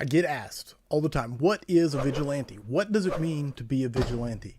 I get asked all the time, what is a vigilante? What does it mean to be a vigilante?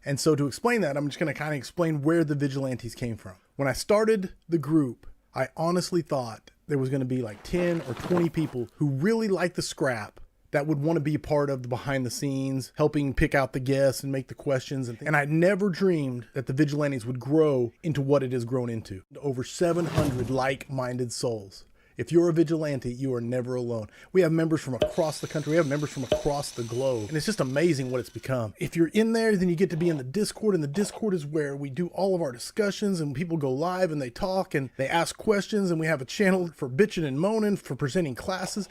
And so to explain that, I'm just going to kind of explain where the Vigilantes came from. When I started the group, I honestly thought there was going to be like 10 or 20 people who really like the scrap that would want to be a part of the behind the scenes, helping pick out the guests and make the questions. And I never dreamed that the Vigilantes would grow into what it has grown into. Over 700 like-minded souls. If you're a vigilante, you are never alone. We have members from across the country. We have members from across the globe. And it's just amazing what it's become. If you're in there, then you get to be in the Discord. And the Discord is where we do all of our discussions and people go live and they talk and they ask questions. And we have a channel for bitching and moaning, for presenting classes.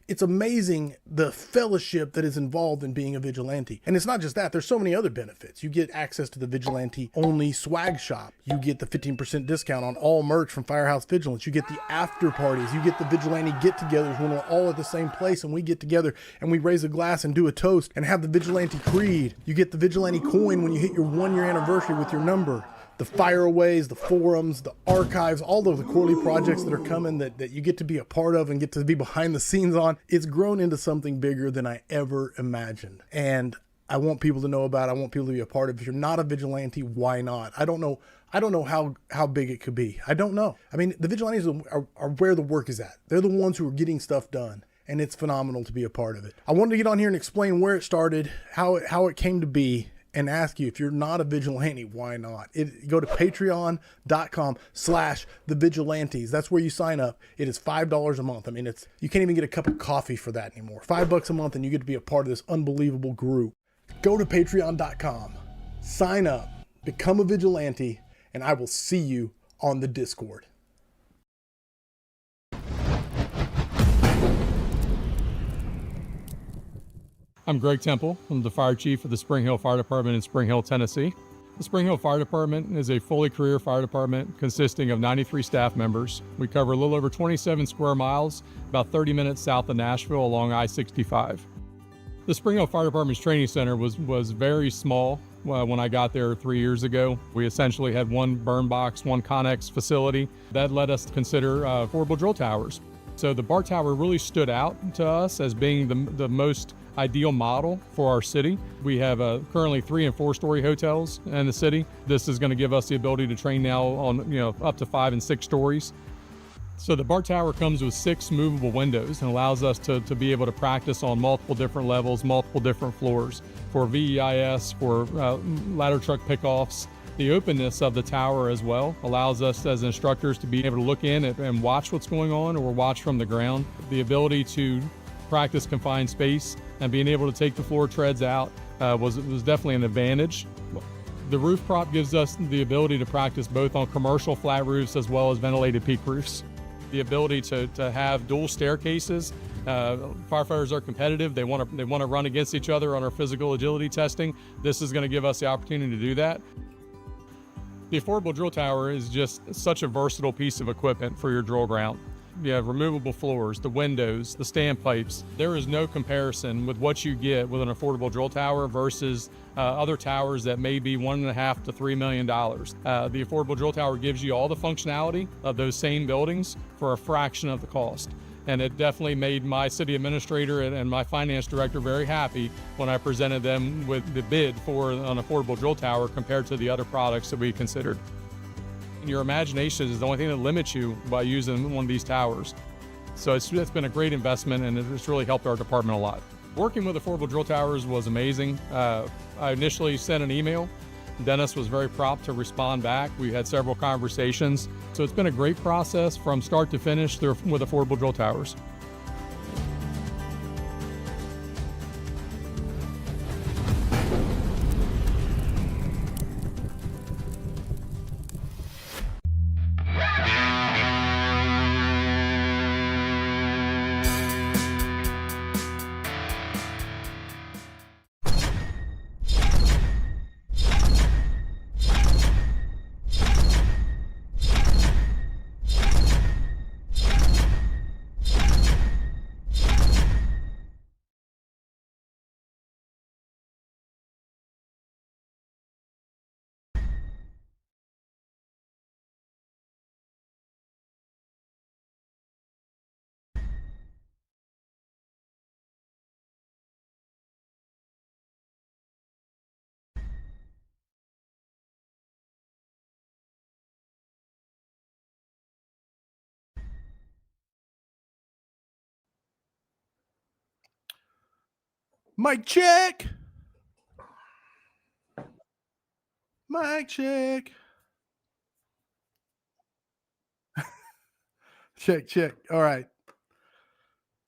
It's amazing the fellowship that is involved in being a vigilante. And it's not just that, there's so many other benefits. You get access to the vigilante only swag shop. You get the 15% discount on all merch from Firehouse Vigilance. You get the after parties. You get the vigilante get-togethers when we're all at the same place and we get together and we raise a glass and do a toast and have the vigilante creed. You get the vigilante coin when you hit your 1-year anniversary with your number. The fireaways, the forums, the archives, all of the quarterly projects that are coming that you get to be a part of and get to be behind the scenes on. It's grown into something bigger than I ever imagined. And I want people to know about it. I want people to be a part of it. If you're not a vigilante, why not? I don't know how big it could be. I don't know. I mean, the vigilantes are where the work is at. They're the ones who are getting stuff done. And it's phenomenal to be a part of it. I wanted to get on here and explain where it started, how it came to be, and ask you, if you're not a vigilante, why not? Go to patreon.com/thevigilantes. That's where you sign up. It is $5 a month. I mean, you can't even get a cup of coffee for that anymore. $5 a month and you get to be a part of this unbelievable group. Go to patreon.com, sign up, become a vigilante, and I will see you on the Discord. I'm Greg Temple. I'm the fire chief of the Spring Hill Fire Department in Spring Hill, Tennessee. The Spring Hill Fire Department is a fully career fire department consisting of 93 staff members. We cover a little over 27 square miles, about 30 minutes south of Nashville along I-65. The Spring Hill Fire Department's training center was very small when I got there 3 years ago. We essentially had one burn box, one Connex facility. That led us to consider affordable drill towers. So the bar tower really stood out to us as being the most ideal model for our city. We have currently 3- and 4-story hotels in the city. This is going to give us the ability to train now on up to 5 and 6 stories. So the bar tower comes with 6 movable windows and allows us to be able to practice on multiple different levels, multiple different floors for VEIS, for ladder truck pickoffs. The openness of the tower as well allows us as instructors to be able to look in and watch what's going on or watch from the ground. The ability to practice confined space and being able to take the floor treads out was definitely an advantage. The roof prop gives us the ability to practice both on commercial flat roofs as well as ventilated peak roofs. The ability to have dual staircases. Firefighters are competitive. They want to run against each other on our physical agility testing. This is going to give us the opportunity to do that. The affordable drill tower is just such a versatile piece of equipment for your drill ground. You have removable floors, the windows, the standpipes. There is no comparison with what you get with an affordable drill tower versus other towers that may be $1.5 to $3 million. The affordable drill tower gives you all the functionality of those same buildings for a fraction of the cost. And it definitely made my city administrator and my finance director very happy when I presented them with the bid for an affordable drill tower compared to the other products that we considered. Your imagination is the only thing that limits you by using one of these towers. So it's been a great investment and it's really helped our department a lot. Working with affordable drill towers was amazing. I initially sent an email. Dennis was very prompt to respond back. We had several conversations. So it's been a great process from start to finish with affordable drill towers. Mic check. Mic check. Check. All right.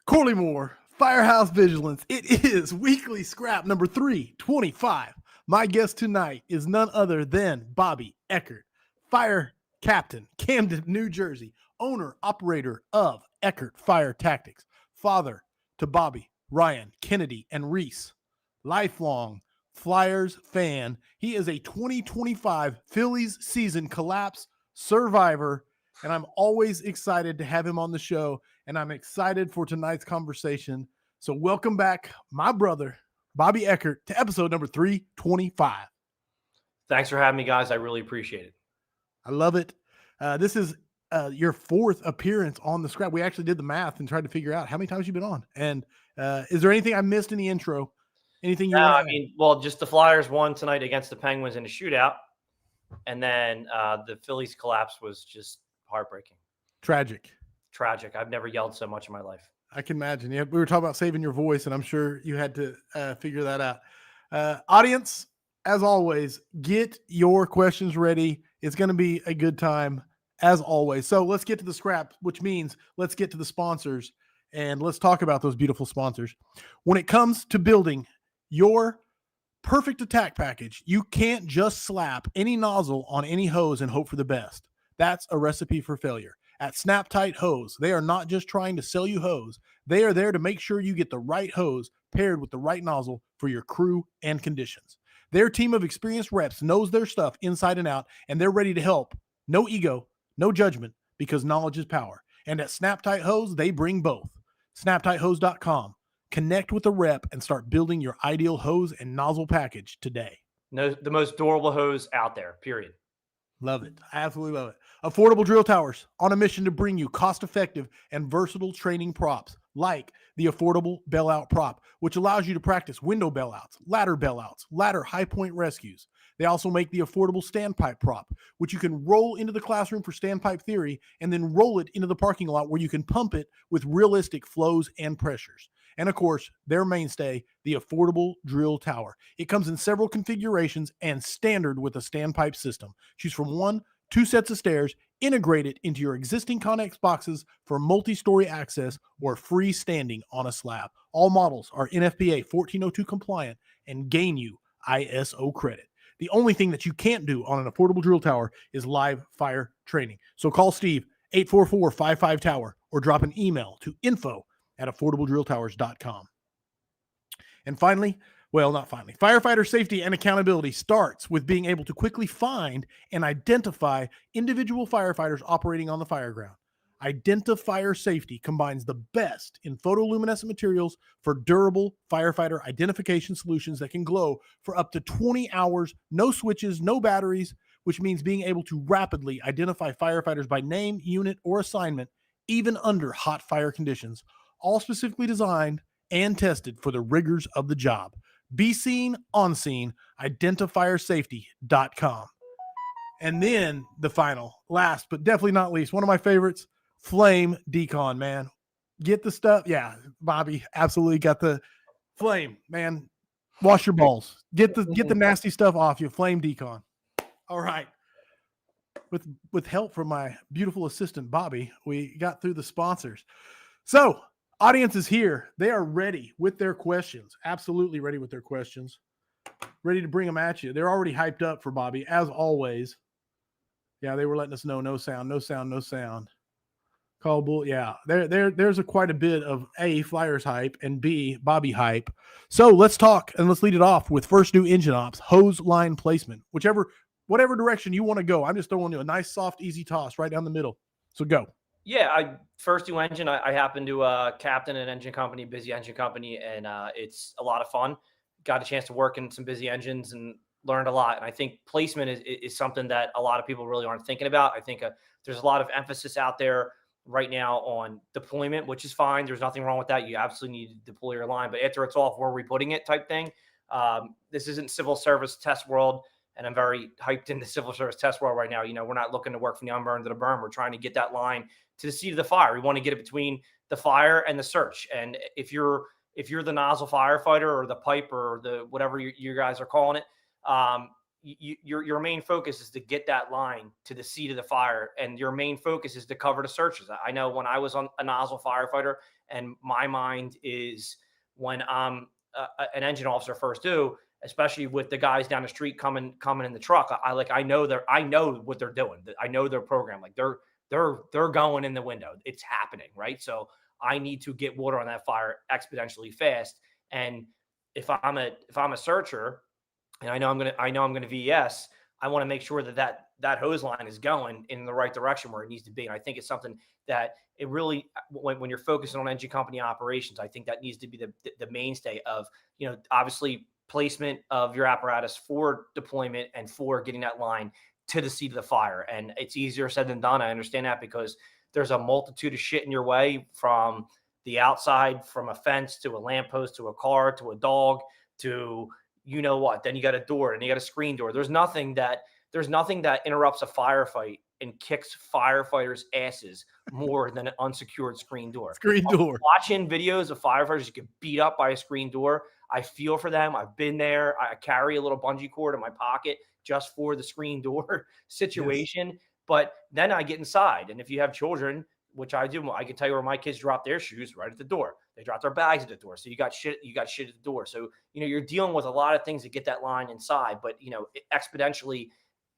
Corley Moore, Firehouse Vigilance. It is weekly scrap number 325. My guest tonight is none other than Bobby Eckert, fire captain, Camden, New Jersey, owner, operator of Eckert Fire Tactics, father to Bobby, Ryan, Kennedy, and Reese, lifelong Flyers fan. He is a 2025 Phillies season collapse survivor, and I'm always excited to have him on the show, and I'm excited for tonight's conversation. So welcome back, my brother, Bobby Eckert, to episode number 325. Thanks for having me, guys. I really appreciate it. I love it. This is your fourth appearance on the scrap. We actually did the math and tried to figure out how many times you've been on. And is there anything I missed in the intro? Anything you want to add? Just the Flyers won tonight against the Penguins in a shootout. And then the Phillies collapse was just heartbreaking. Tragic. I've never yelled so much in my life. I can imagine. Yeah, we were talking about saving your voice, and I'm sure you had to figure that out. Audience, as always, get your questions ready. It's going to be a good time, as always. So let's get to the scrap, which means let's get to the sponsors, and let's talk about those beautiful sponsors. When it comes to building your perfect attack package, you can't just slap any nozzle on any hose and hope for the best. That's a recipe for failure. At Snap Tight Hose, they are not just trying to sell you hose. They are there to make sure you get the right hose paired with the right nozzle for your crew and conditions. Their team of experienced reps knows their stuff inside and out, and they're ready to help. No ego, no judgment, because knowledge is power. And at Snap Tight Hose, they bring both. SnapTightHose.com. Connect with a rep and start building your ideal hose and nozzle package today. No, the most durable hose out there, period. Love it. I absolutely love it. Affordable Drill Towers, on a mission to bring you cost-effective and versatile training props like the affordable bailout prop, which allows you to practice window bailouts, ladder high point rescues. They also make the affordable standpipe prop, which you can roll into the classroom for standpipe theory and then roll it into the parking lot where you can pump it with realistic flows and pressures. And of course, their mainstay, the affordable drill tower. It comes in several configurations and standard with a standpipe system. Choose from 1, 2 sets of stairs, integrate it into your existing Connex boxes for multi-story access or freestanding on a slab. All models are NFPA 1402 compliant and gain you ISO credit. The only thing that you can't do on an affordable drill tower is live fire training. So call Steve, 844-55-TOWER, or drop an email to info@affordabledrilltowers.com. And finally, firefighter safety and accountability starts with being able to quickly find and identify individual firefighters operating on the fireground. Identifier Safety combines the best in photoluminescent materials for durable firefighter identification solutions that can glow for up to 20 hours, no switches, no batteries, which means being able to rapidly identify firefighters by name, unit, or assignment, even under hot fire conditions, all specifically designed and tested for the rigors of the job. Be seen, on scene, identifiersafety.com. And then the final, last but definitely not least, one of my favorites, Flame Decon, man. Get the stuff. Yeah, Bobby absolutely got the flame, man. Wash your balls. Get the nasty stuff off you. Flame Decon. All right. With help from my beautiful assistant, Bobby, we got through the sponsors. So, audience is here. They are ready with their questions. Absolutely ready with their questions. Ready to bring them at you. They're already hyped up for Bobby, as always. Yeah, they were letting us know no sound. Call bull. Yeah, there's quite a bit of A, Flyers hype, and B, Bobby hype. So let's talk, and let's lead it off with first new engine ops, hose line placement. Whatever direction you want to go. I'm just throwing you a nice, soft, easy toss right down the middle. So go. Yeah, first new engine. I happen to captain an engine company, busy engine company, and it's a lot of fun. Got a chance to work in some busy engines and learned a lot. And I think placement is something that a lot of people really aren't thinking about. I think there's a lot of emphasis out there right now on deployment, which is fine. There's nothing wrong with that. You absolutely need to deploy your line, but after it's off, where are we putting it type thing? This isn't civil service test world, and I'm very hyped in the civil service test world right now. You know, we're not looking to work from the unburned to the burn. We're trying to get that line to the seat of the fire. We want to get it between the fire and the search. And if you're if you're the nozzle firefighter or the pipe or the whatever you guys are calling it, your main focus is to get that line to the seat of the fire, and your main focus is to cover the searches. I know when I was on a nozzle firefighter, and my mind is when I'm an engine officer first due, especially with the guys down the street coming in the truck. I know what they're doing. I know their program. Like they're going in the window. It's happening, right? So I need to get water on that fire exponentially fast. And if I'm a searcher, and I know I'm gonna VES, I want to make sure that hose line is going in the right direction where it needs to be. And I think it's something that it really, when you're focusing on engine company operations, I think that needs to be the mainstay of, obviously placement of your apparatus for deployment and for getting that line to the seat of the fire. And it's easier said than done. I understand that, because there's a multitude of shit in your way, from the outside, from a fence to a lamppost to a car to a dog to what. Then you got a door and you got a screen door. There's nothing that interrupts a firefight and kicks firefighters' asses more than an unsecured screen door. Screen door. Watching videos of firefighters get beat up by a screen door, I feel for them. I've been there. I carry a little bungee cord in my pocket just for the screen door situation. Yes. But then I get inside, and if you have children, which I do, I can tell you where my kids drop their shoes, right at the door. They drop their bags at the door. So you got shit at the door. So, you're dealing with a lot of things to get that line inside, but exponentially,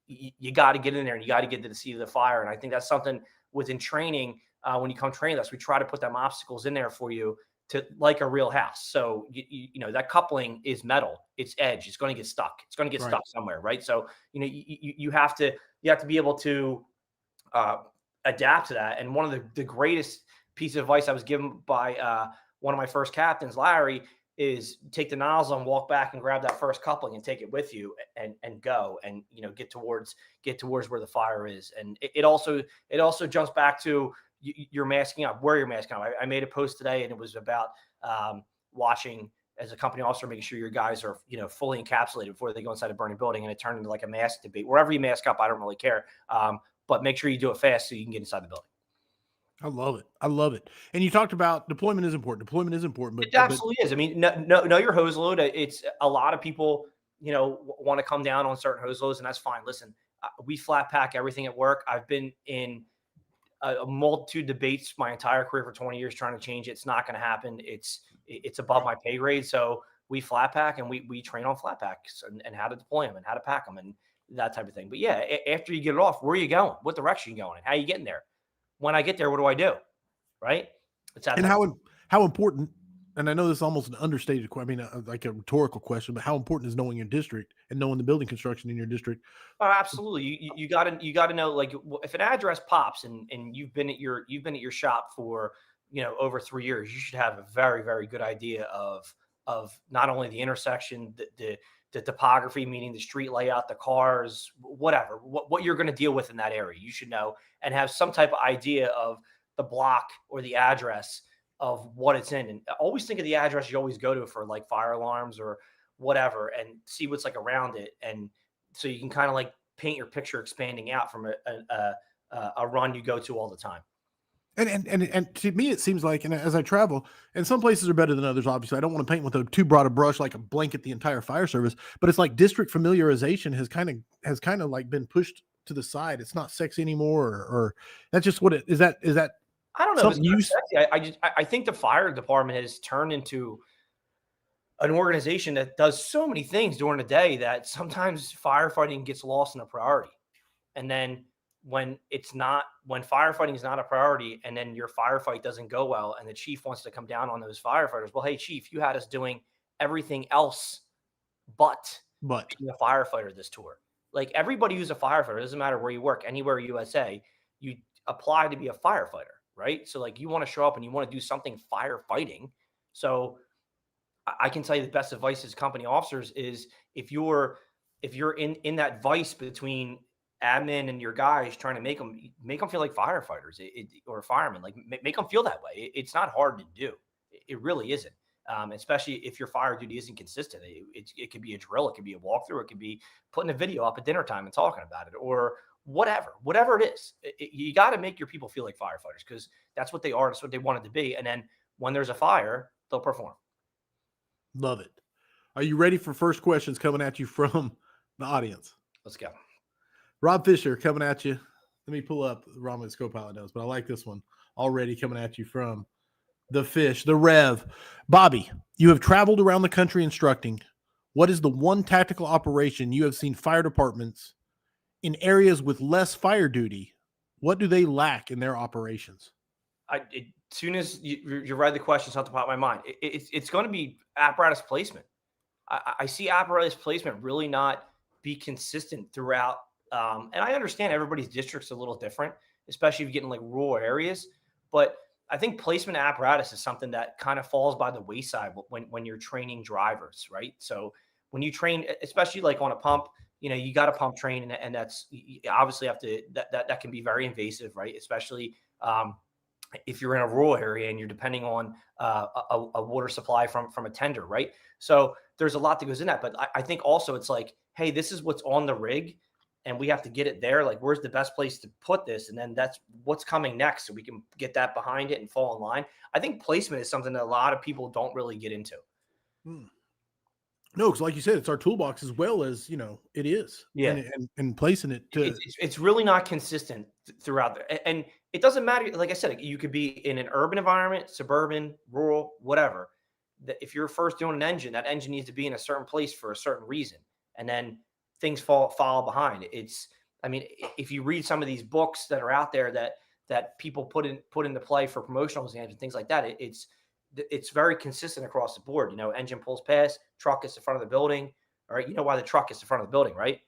you got to get in there and you got to get to the seat of the fire. And I think that's something within training. When you come train us, we try to put them obstacles in there for you, to like a real house. So, that coupling is metal, it's edge, it's going to get stuck. It's going to get stuck somewhere. Right. So, you have to be able to, adapt to that. And one of the greatest piece of advice I was given by one of my first captains, Larry, is take the nozzle and walk back and grab that first coupling and take it with you and go and get towards where the fire is. And it also jumps back to you're masking up, where you're masking up. I made a post today, and it was about watching as a company officer, making sure your guys are fully encapsulated before they go inside a burning building, and it turned into like a mask debate. Wherever you mask up, I don't really care. But make sure you do it fast so you can get inside the building. I love it. And you talked about deployment is important. But it absolutely is. I mean, know your hose load. It's a lot of people, want to come down on certain hose loads, and that's fine. Listen, we flat pack everything at work. I've been in a multitude of debates my entire career for 20 years trying to change it. It's not going to happen. It's above my pay grade. So we flat pack, and we train on flat packs and how to deploy them and how to pack them and that type of thing. But yeah, after you get it off, where are you going? What direction are you going? And how are you getting there? When I get there, what do I do? Right? And how important, and I know this is almost an understated question, like a rhetorical question, but how important is knowing your district and knowing the building construction in your district? Oh, absolutely. You gotta know, like, if an address pops and you've been at your shop for over 3 years, you should have a very, very good idea of not only the intersection, the topography, meaning the street layout, the cars, whatever, what you're going to deal with in that area. You should know and have some type of idea of the block or the address of what it's in. And always think of the address you always go to for like fire alarms or whatever, and see what's like around it. And so you can kind of like paint your picture expanding out from a run you go to all the time. And to me, it seems like, and as I travel, and some places are better than others, obviously, I don't want to paint with too broad a brush, like a blanket the entire fire service, but it's like district familiarization has kind of like been pushed to the side. It's not sexy anymore, or that's just what it is. That I don't know. If it's sexy. I think the fire department has turned into an organization that does so many things during the day that sometimes firefighting gets lost in a priority. And then when firefighting is not a priority, and then your firefight doesn't go well, and the chief wants to come down on those firefighters. Well, hey, chief, you had us doing everything else but being a firefighter this tour. Like, everybody who's a firefighter, it doesn't matter where you work, anywhere USA, you apply to be a firefighter, right? So like, you want to show up and you want to do something firefighting. So I can tell you the best advice as company officers is if you're in that vice between admin and your guys, trying to make them feel like firefighters or firemen, like make them feel that way. It's not hard to do. It really isn't. Especially if your fire duty isn't consistent. It could be a drill, it could be a walkthrough, it could be putting a video up at dinner time and talking about it, or whatever it is. You got to make your people feel like firefighters, because that's what they are. That's what they wanted to be. And then when there's a fire, they'll perform. Love it. Are you ready for first questions coming at you from the audience? Let's go. Rob Fisher coming at you. Let me pull up Romulus Copilot knows, but I like this one already coming at you from the Fish, the Rev. Bobby, you have traveled around the country instructing. What is the one tactical operation you have seen fire departments in areas with less fire duty? What do they lack in their operations? As soon as you read the questions off the top of my mind, it's going to be apparatus placement. I see apparatus placement really not be consistent throughout. And I understand everybody's district's a little different, especially if you get in like rural areas. But I think placement apparatus is something that kind of falls by the wayside when you're training drivers, right? So when you train, especially like on a pump, you got to pump train, and that's you obviously have to that can be very invasive, right? Especially if you're in a rural area and you're depending on a water supply from a tender, right? So there's a lot that goes in that. But I think also it's like, hey, this is what's on the rig, and we have to get it there. Like, where's the best place to put this? And then that's what's coming next, so we can get that behind it and fall in line. I think placement is something that a lot of people don't really get into. No, because like you said, it's our toolbox as well as, it is. Yeah. And placing it to. It's really not consistent throughout there. And it doesn't matter. Like I said, you could be in an urban environment, suburban, rural, whatever. If you're first doing an engine, that engine needs to be in a certain place for a certain reason. And then things follow behind. If you read some of these books that are out there that people put into play for promotional exams and things like that, it's very consistent across the board. Engine pulls past, truck is in front of the building. All right, you know why the truck is in front of the building, right?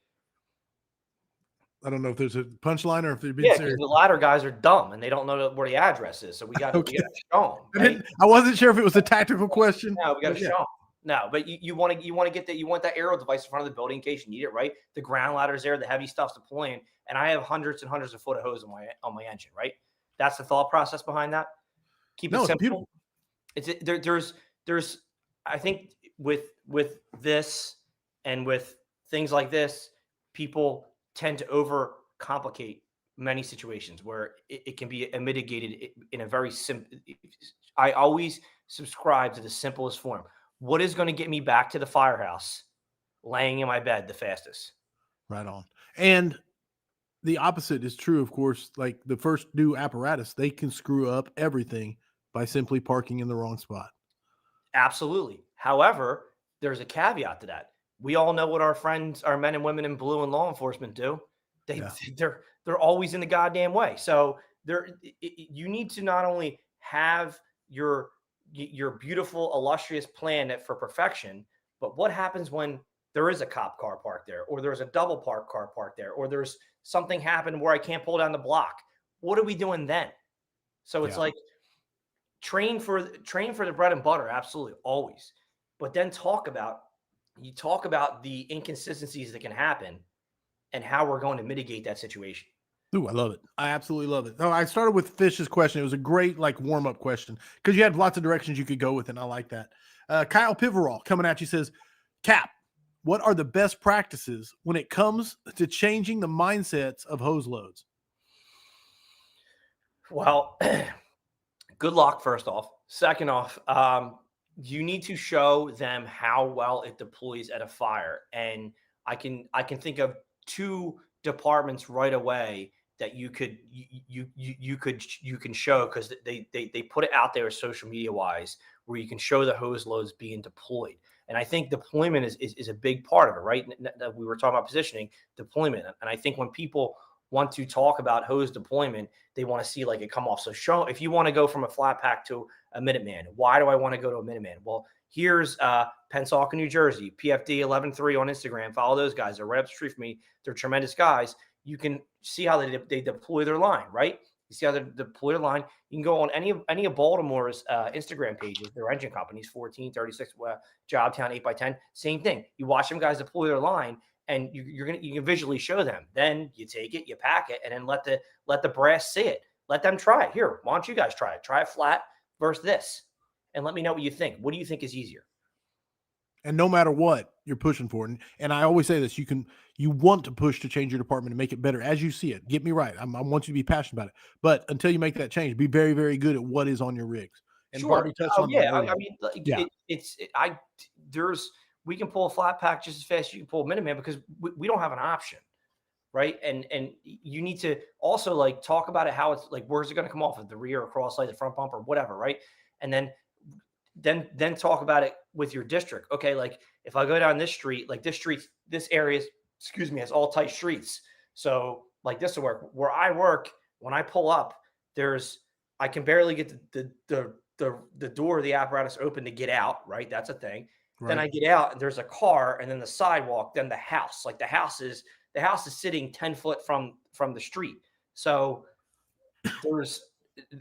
I don't know if there's a punchline or if they're being serious. The ladder guys are dumb and they don't know where the address is, so we got to show them. Right? I wasn't sure if it was a tactical question. No, we got to show them. No, but you want to get that. You want that aero device in front of the building in case you need it, right? The ground ladder's there, the heavy stuff's to pull in, and I have hundreds and hundreds of foot of hose on my engine, right? That's the thought process behind that. Keep it simple. There's I think with this and with things like this, people tend to overcomplicate many situations where it can be mitigated in a very simple. I always subscribe to the simplest form. What is going to get me back to the firehouse? Laying in my bed the fastest. Right on. And the opposite is true, of course. Like the first new apparatus, they can screw up everything by simply parking in the wrong spot. Absolutely. However, there's a caveat to that. We all know what our friends, our men and women in blue and law enforcement do. They're always in the goddamn way. So you need to not only have your beautiful, illustrious plan for perfection, but what happens when there is a cop car parked there, or there's a double park car parked there, or there's something happened where I can't pull down the block? What are we doing then? So it's like train for the bread and butter, absolutely, always. But then talk about the inconsistencies that can happen and how we're going to mitigate that situation. Ooh, I love it. I absolutely love it. Oh, I started with Fish's question. It was a great warm-up question because you had lots of directions you could go with, and I like that. Kyle Piverall coming at you says, Cap, what are the best practices when it comes to changing the mindsets of hose loads? Well, good luck, first off. Second off, you need to show them how well it deploys at a fire. And I can think of two departments right away that you can show, because they put it out there social media wise, where you can show the hose loads being deployed. And I think deployment is a big part of it, right? We were talking about positioning, deployment. And I think when people want to talk about hose deployment, they want to see it come off. So show, if you want to go from a flat pack to a Minuteman, why do I want to go to a Minuteman? Well, here's Pensacola, New Jersey, PFD 11-3 on Instagram. Follow those guys. They're right up the street from me. They're tremendous guys. You can see how they deploy their line, right? You see how they deploy their line. You can go on any of Baltimore's Instagram pages, their engine companies, 1436 Jobtown 8x10, same thing. You watch them guys deploy their line, and you can visually show them. Then you take it, you pack it, and then let the brass see it. Let them try it. Here, why don't you guys try it? Try it flat versus this, and let me know what you think. What do you think is easier? And no matter what, you're pushing for it. And I always say this: you want to push to change your department and make it better as you see it. Get me right. I want you to be passionate about it. But until you make that change, be very, very good at what is on your rigs. And sure. Bobby touched on that earlier. we can pull a flat pack just as fast as you can pull a Minuteman because we don't have an option. Right. And you need to also like talk about it, how it's like, where's it going to come off of the rear or cross light, the front bumper, whatever. Right. And then talk about it with your district. Okay. Like if I go down this street, like this area, has all tight streets. So like this will work. Where I work, when I pull up, I can barely get the door of the apparatus open to get out. Right. That's a thing. Right. Then I get out and there's a car and then the sidewalk, then the house. Like the house is sitting 10 foot from the street. So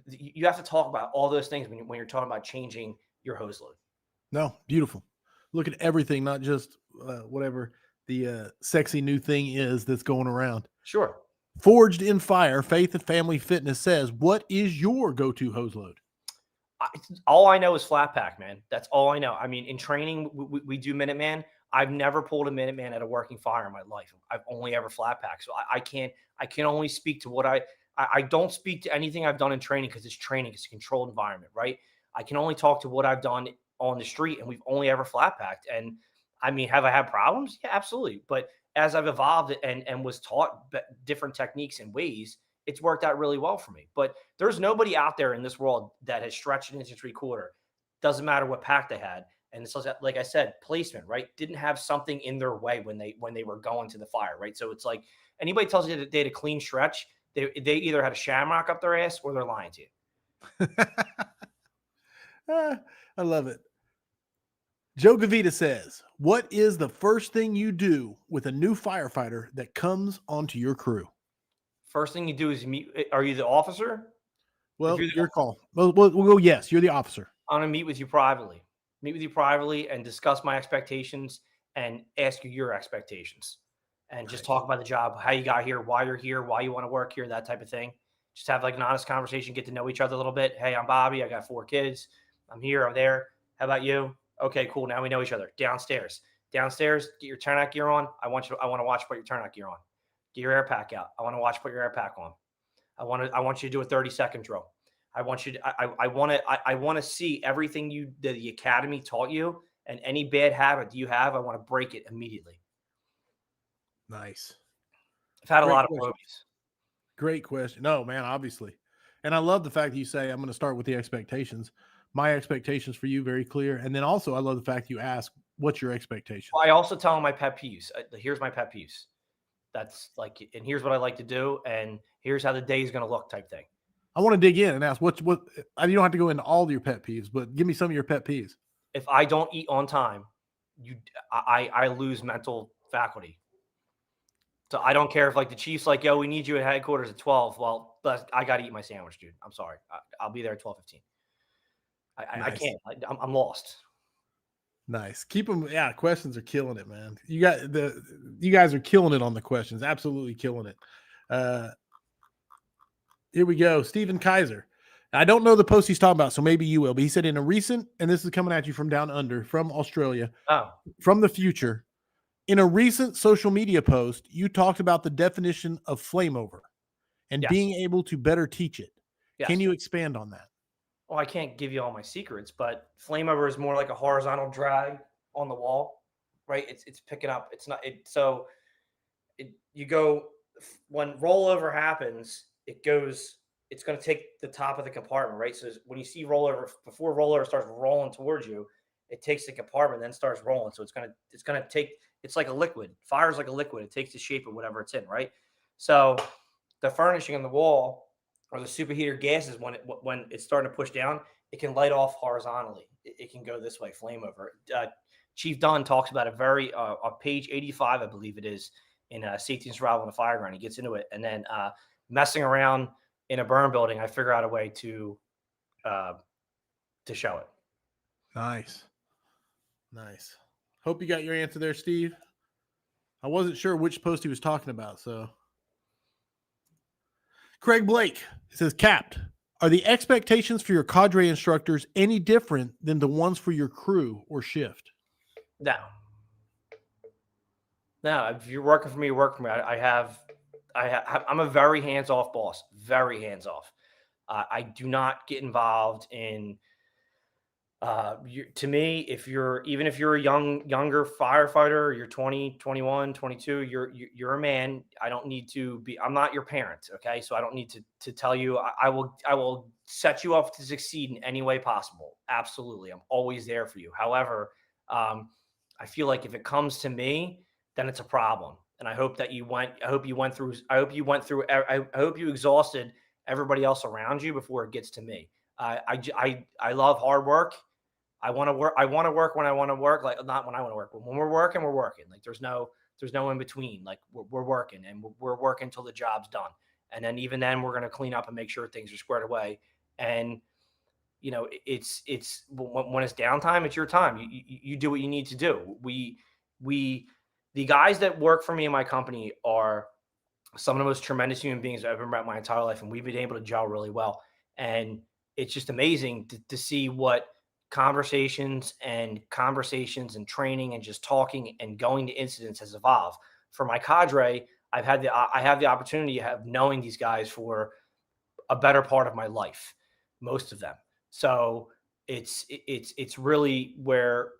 you have to talk about all those things when you're talking about changing your hose load. No, beautiful. Look at everything, not just whatever the sexy new thing is that's going around. Sure. Forged in Fire, Faith and Family Fitness says, what is your go-to hose load? All I know is flat pack, man. That's all I know. I mean, in training, we do Minuteman. I've never pulled a Minuteman at a working fire in my life. I've only ever flat packed. So I can only speak to what I don't speak to anything I've done in training because it's training. It's a controlled environment, right? I can only talk to what I've done on the street, and we've only ever flat packed. And I mean, have I had problems? Yeah, absolutely. But as I've evolved and was taught different techniques and ways, it's worked out really well for me. But there's nobody out there in this world that has stretched an 1 3/4. Doesn't matter what pack they had. And so, like I said, placement, right? Didn't have something in their way when they were going to the fire, right? So it's like anybody tells you that they had a clean stretch, they either had a shamrock up their ass or they're lying to you. I love it. Joe Gavita says, what is the first thing you do with a new firefighter that comes onto your crew? First thing you do is meet. Are you the officer? Well, your call. We'll go, yes, you're the officer. I'm going to meet with you privately. Meet with you privately and discuss my expectations and ask you your expectations. And just talk about the job, how you got here, why you're here, why you want to work here, that type of thing. Just have like an honest conversation, get to know each other a little bit. Hey, I'm Bobby. I got 4 kids. I'm here. I'm there. How about you? Okay, cool. Now we know each other. Downstairs, get your turnout gear on. I want to watch put your turnout gear on. Get your air pack out. I want to watch put your air pack on. I want you to do a 30-second drill. I want to see everything the academy taught you, and any bad habit you have, I want to break it immediately. Nice. I've had a lot of movies. Great question. No, man, obviously. And I love the fact that you say, I'm going to start with the expectations. My expectations for you, very clear. And then also I love the fact you ask, what's your expectation? Well, I also tell them my pet peeves. Here's my pet peeves. That's like, and here's what I like to do. And here's how the day is going to look type thing. I want to dig in and ask what you don't have to go into all your pet peeves, but give me some of your pet peeves. If I don't eat on time, I lose mental faculty. So I don't care if like the chief's like, yo, we need you at headquarters at 12. Well, I got to eat my sandwich, dude. I'm sorry. I'll be there at 12:15. Nice. I can't. I'm lost. Nice. Keep them. Yeah. Questions are killing it, man. You guys are killing it on the questions. Absolutely killing it. Here we go. Stephen Kaiser. I don't know the post he's talking about, so maybe you will, but he said in a recent, and this is coming at you from down under, from Australia, from the future, in a recent social media post, you talked about the definition of flame over and being able to better teach it. Yes. Can you expand on that? Well, I can't give you all my secrets, but flame over is more like a horizontal drag on the wall, right? It's picking up. It's not it. So you go when rollover happens. It's going to take the top of the compartment, right? So when you see rollover, before rollover starts rolling towards you, it takes the compartment, then starts rolling. So it's going to take, it's like a liquid. Fire's like a liquid. It takes the shape of whatever it's in, right? So the furnishing on the wall or the superheater gases, when it's starting to push down, it can light off horizontally. It can go this way, flame over. Chief Dunn talks about it on page 85, I believe it is, in Safety and Survival in the Fireground. He gets into it. And then messing around in a burn building, I figure out a way to show it. Nice. Hope you got your answer there, Steve. I wasn't sure which post he was talking about, so. Craig Blake says, Capt, are the expectations for your cadre instructors any different than the ones for your crew or shift? No. If you're working for me, you're working for me. I'm a very hands-off boss, very hands-off. I do not get involved in To me, even if you're a younger firefighter, you're 20, 21, 22, you're a man. I don't need to be, I'm not your parent. Okay. So I don't need to tell you, I will set you up to succeed in any way possible. Absolutely. I'm always there for you. However, I feel like if it comes to me, then it's a problem. And I hope you went through, I hope you exhausted everybody else around you before it gets to me. I love hard work. I want to work. I want to work when I want to work. Like, not when I want to work, but when we're working, we're working. Like, there's no in between. Like, we're working, and we're working until the job's done. And then even then, we're going to clean up and make sure things are squared away. And it's when it's downtime, it's your time. You do what you need to do. We the guys that work for me in my company are some of the most tremendous human beings I've ever met in my entire life, and we've been able to gel really well. And it's just amazing to see what conversations and training and just talking and going to incidents has evolved. For my cadre, I have the opportunity of knowing these guys for a better part of my life, most of them. So it's really where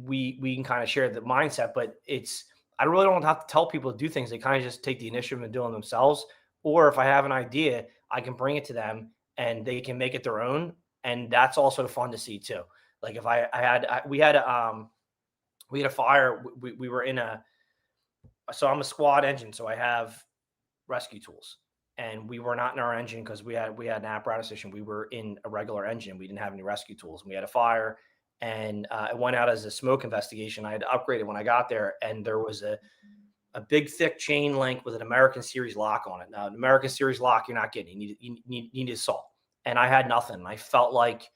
we can kind of share the mindset, but I really don't have to tell people to do things. They kind of just take the initiative and do them themselves. Or if I have an idea, I can bring it to them and they can make it their own. And that's also fun to see too. Like if we had a fire, we were in so I'm a squad engine. So I have rescue tools, and we were not in our engine because we had an apparatus issue. We were in a regular engine. We didn't have any rescue tools. We had a fire, and it went out as a smoke investigation. I had to upgrade it when I got there, and there was a big thick chain link with an American Series lock on it. Now, an American Series lock, you're not getting. You need a salt, and I had nothing. I felt like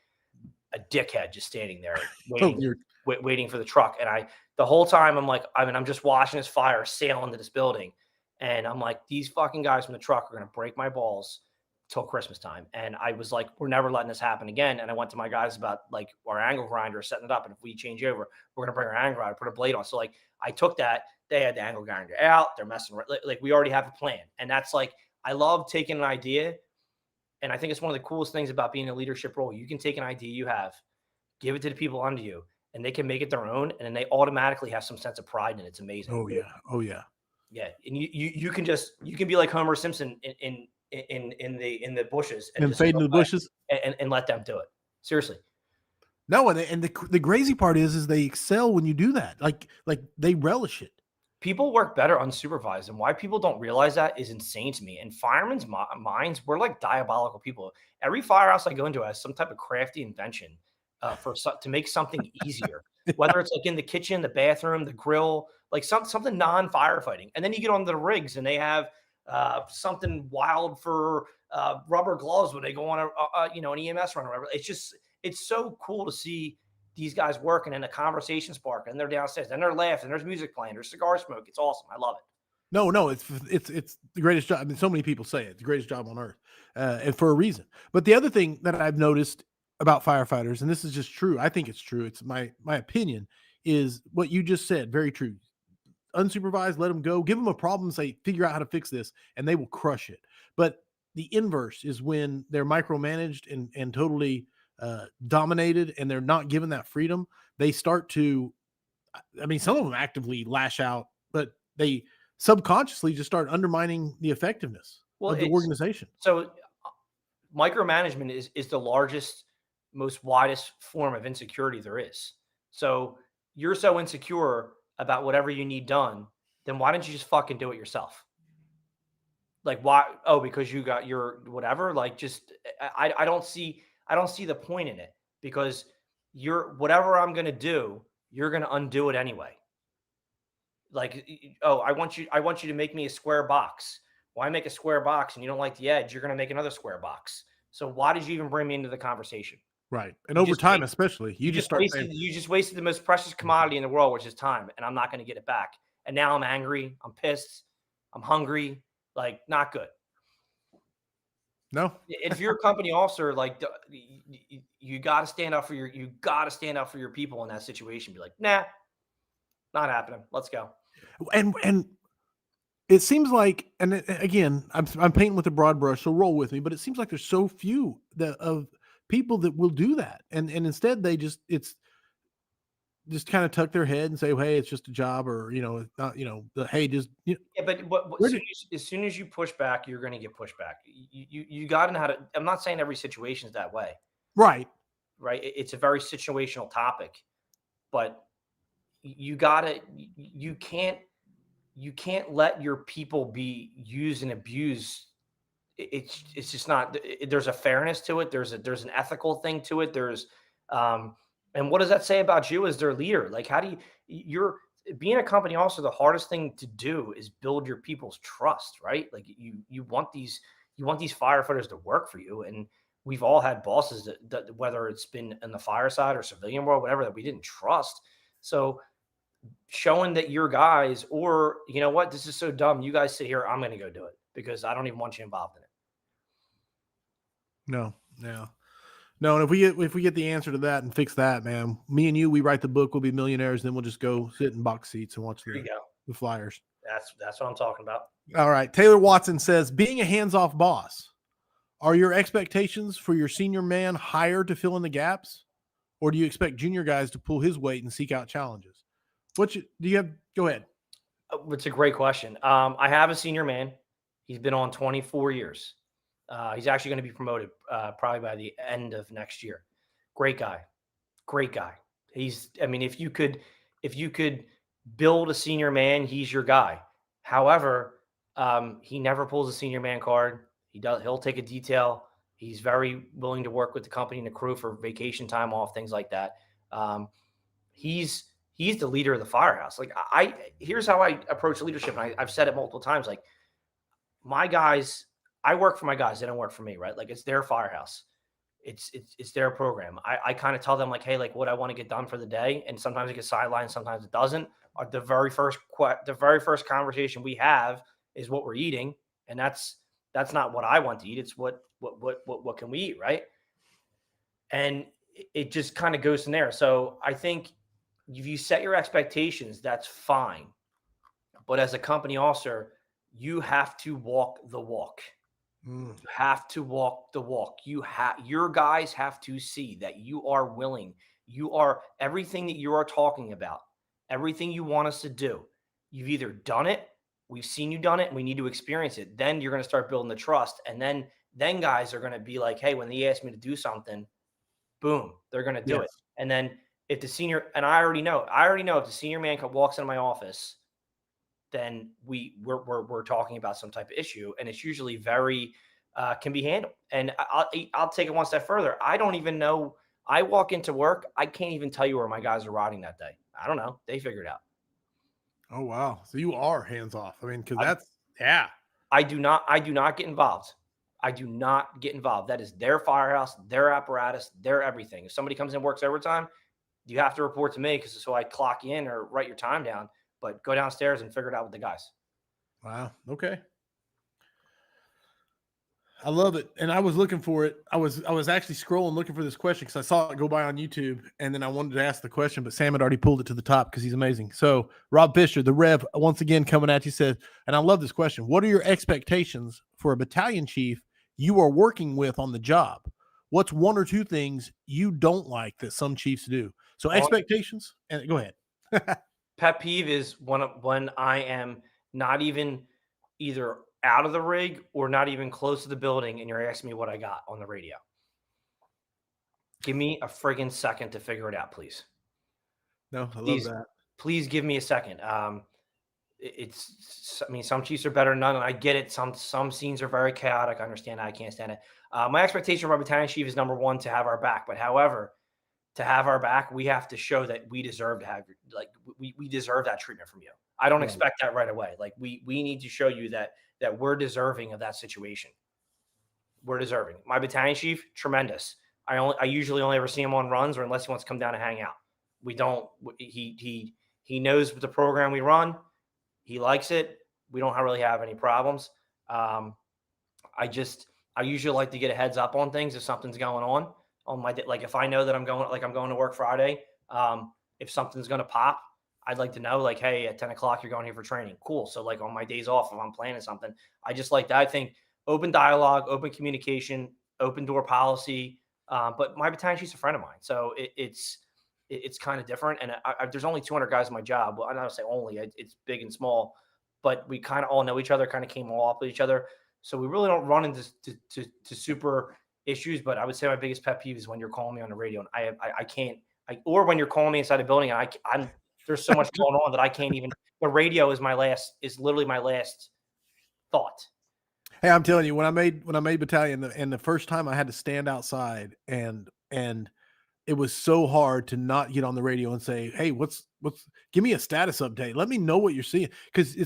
a dickhead just standing there waiting for the truck. And the whole time I'm just watching this fire sail into this building. And I'm like, these fucking guys from the truck are going to break my balls till Christmas time. And I was like, we're never letting this happen again. And I went to my guys about like our angle grinder, setting it up. And if we change over, we're going to bring our angle grinder, put a blade on. So like I took that, they had the angle grinder out, they're messing around. Like we already have a plan. And that's like, I love taking an idea. And I think it's one of the coolest things about being in a leadership role. You can take an idea you have, give it to the people under you, and they can make it their own. And then they automatically have some sense of pride in it. It's amazing. Oh yeah. Oh yeah. Yeah. And you can be like Homer Simpson in the bushes and fade into the bushes and let them do it. Seriously. No. And the crazy part is they excel when you do that. Like they relish it. People work better unsupervised, and why people don't realize that is insane to me. And firemen's minds, we're like diabolical people. Every firehouse I go into has some type of crafty invention to make something easier, whether it's like in the kitchen, the bathroom, the grill, like something non-firefighting. And then you get on the rigs and they have something wild for rubber gloves when they go on an EMS run or whatever. It's so cool to see these guys working and a conversation spark, and they're downstairs and they're laughing. There's music playing. There's cigar smoke. It's awesome. I love it. No, it's the greatest job. I mean, so many people say it's the greatest job on earth, and for a reason. But the other thing that I've noticed about firefighters, and this is just true, I think it's true. It's my opinion, is what you just said. Very true. Unsupervised, let them go. Give them a problem, say, figure out how to fix this, and they will crush it. But the inverse is when they're micromanaged and totally dominated, and they're not given that freedom. They start to, I mean, some of them actively lash out, but they subconsciously just start undermining the effectiveness of the organization. So micromanagement is the largest, most widest form of insecurity there is. So you're so insecure about whatever you need done, then why don't you just fucking do it yourself? Like why? Oh, because you got your whatever. Like just I don't see the point in it, because whatever I'm gonna do, you're gonna undo it anyway. Like, oh, I want you to make me a square box. Why make a square box and you don't like the edge? You're gonna make another square box. So why did you even bring me into the conversation? Right. And over time, especially, you just wasted the most precious commodity in the world, which is time, and I'm not going to get it back. And now I'm angry, I'm pissed, I'm hungry, like not good. No. If you're a company officer, like you got to stand up for your people in that situation. Be like, nah, not happening. Let's go. And it seems like, and again, I'm painting with a broad brush, so roll with me. But it seems like there's so few of people that will do that. And instead they just kind of tuck their head and say, hey, it's just a job, or, it's not, hey, just, Yeah, but what where did, as soon as you push back, you're going to get pushback. You got to know how to. I'm not saying every situation is that way, right. right? It's a very situational topic, but you got to. You can't let your people be used and abused. It's just not. There's a fairness to it. There's an ethical thing to it. Um, and what does that say about you as their leader? Like, how do you're being a company? Also, the hardest thing to do is build your people's trust, right? Like, you want these firefighters to work for you, and we've all had bosses that whether it's been in the fire side or civilian world, whatever, that we didn't trust. So showing that your guys, or you know what, this is so dumb. You guys sit here. I'm going to go do it because I don't even want you involved in it. No. No, and if we get the answer to that and fix that, man, me and you, we write the book, we'll be millionaires, then we'll just go sit in box seats and watch There you go. the Flyers. That's what I'm talking about. All right. Taylor Watson says, being a hands-off boss, are your expectations for your senior man higher to fill in the gaps? Or do you expect junior guys to pull his weight and seek out challenges? Go ahead. It's a great question. I have a senior man. He's been on 24 years. He's actually going to be promoted probably by the end of next year. Great guy. If you could build a senior man, he's your guy. However, he never pulls a senior man card. He'll take a detail. He's very willing to work with the company and the crew for vacation time off, things like that. He's the leader of the firehouse. Like, here's how I approach leadership. And I've said it multiple times. Like, my guys, I work for my guys. They don't work for me, right? Like, it's their firehouse. It's their program. I kind of tell them, like, hey, like, what I want to get done for the day. And sometimes it gets sidelined, sometimes it doesn't. The very first conversation we have is what we're eating. And that's not what I want to eat. It's what can we eat, right? And it just kind of goes in there. So I think if you set your expectations, that's fine. But as a company officer, you have to walk the walk. You have to walk the walk. Your guys have to see that you are willing. You are everything that you are talking about, everything you want us to do. You've either done it, we've seen you done it, and we need to experience it. Then you're going to start building the trust. And then guys are going to be like, hey, when they ask me to do something, boom, they're going to do it. And then if the senior, and I already know if the senior man walks into my office, then we're talking about some type of issue, and it's usually very can be handled. And I'll take it one step further. I don't even know. I walk into work, I can't even tell you where my guys are riding that day. I don't know. They figure it out. Oh wow! So you are hands off. I mean, because I do not get involved. I do not get involved. That is their firehouse, their apparatus, their everything. If somebody comes in and works overtime, you have to report to me because so I clock you in or write your time down. But go downstairs and figure it out with the guys. Wow. Okay. I love it. And I was looking for it. I was actually scrolling looking for this question because I saw it go by on YouTube, and then I wanted to ask the question, but Sam had already pulled it to the top because he's amazing. So Rob Fisher, the Rev, once again coming at you, says, and I love this question, what are your expectations for a battalion chief you are working with on the job? What's one or two things you don't like that some chiefs do? So expectations, and go ahead. Pet peeve is when I am not even either out of the rig or not even close to the building and you're asking me what I got on the radio. Give me a friggin' second to figure it out, please. No, I love that. Please give me a second. Some chiefs are better than none, and I get it. Some scenes are very chaotic. I understand that. I can't stand it. My expectation for our battalion chief is number one, to have our back. But however, to have our back, we have to show that we deserve to have, like, we deserve that treatment from you. I don't expect that right away. Like, we need to show you that we're deserving of that situation. We're deserving. My battalion chief, tremendous. I usually only ever see him on runs or unless he wants to come down and hang out. We don't, he knows the program we run. He likes it. We don't really have any problems. I usually like to get a heads up on things if something's going on my day. Like, if I know that I'm going to work Friday, if something's going to pop, I'd like to know, like, hey, at 10 o'clock, you're going here for training. Cool. So, like, on my days off, if I'm planning something, I just like that. I think open dialogue, open communication, open door policy, But my battalion chief's a friend of mine, so it's kind of different. And there's only 200 guys in my job. Well, I'm not gonna say only. It's big and small, but we kind of all know each other. Kind of came all up with each other, so we really don't run into to super issues. But I would say my biggest pet peeve is when you're calling me on the radio and I can't. Or when you're calling me inside a building and I'm there's so much going on that I can't even. The radio is literally my last thought. Hey, I'm telling you, when I made battalion, and the first time I had to stand outside, and it was so hard to not get on the radio and say, "Hey, what's give me a status update. Let me know what you're seeing," because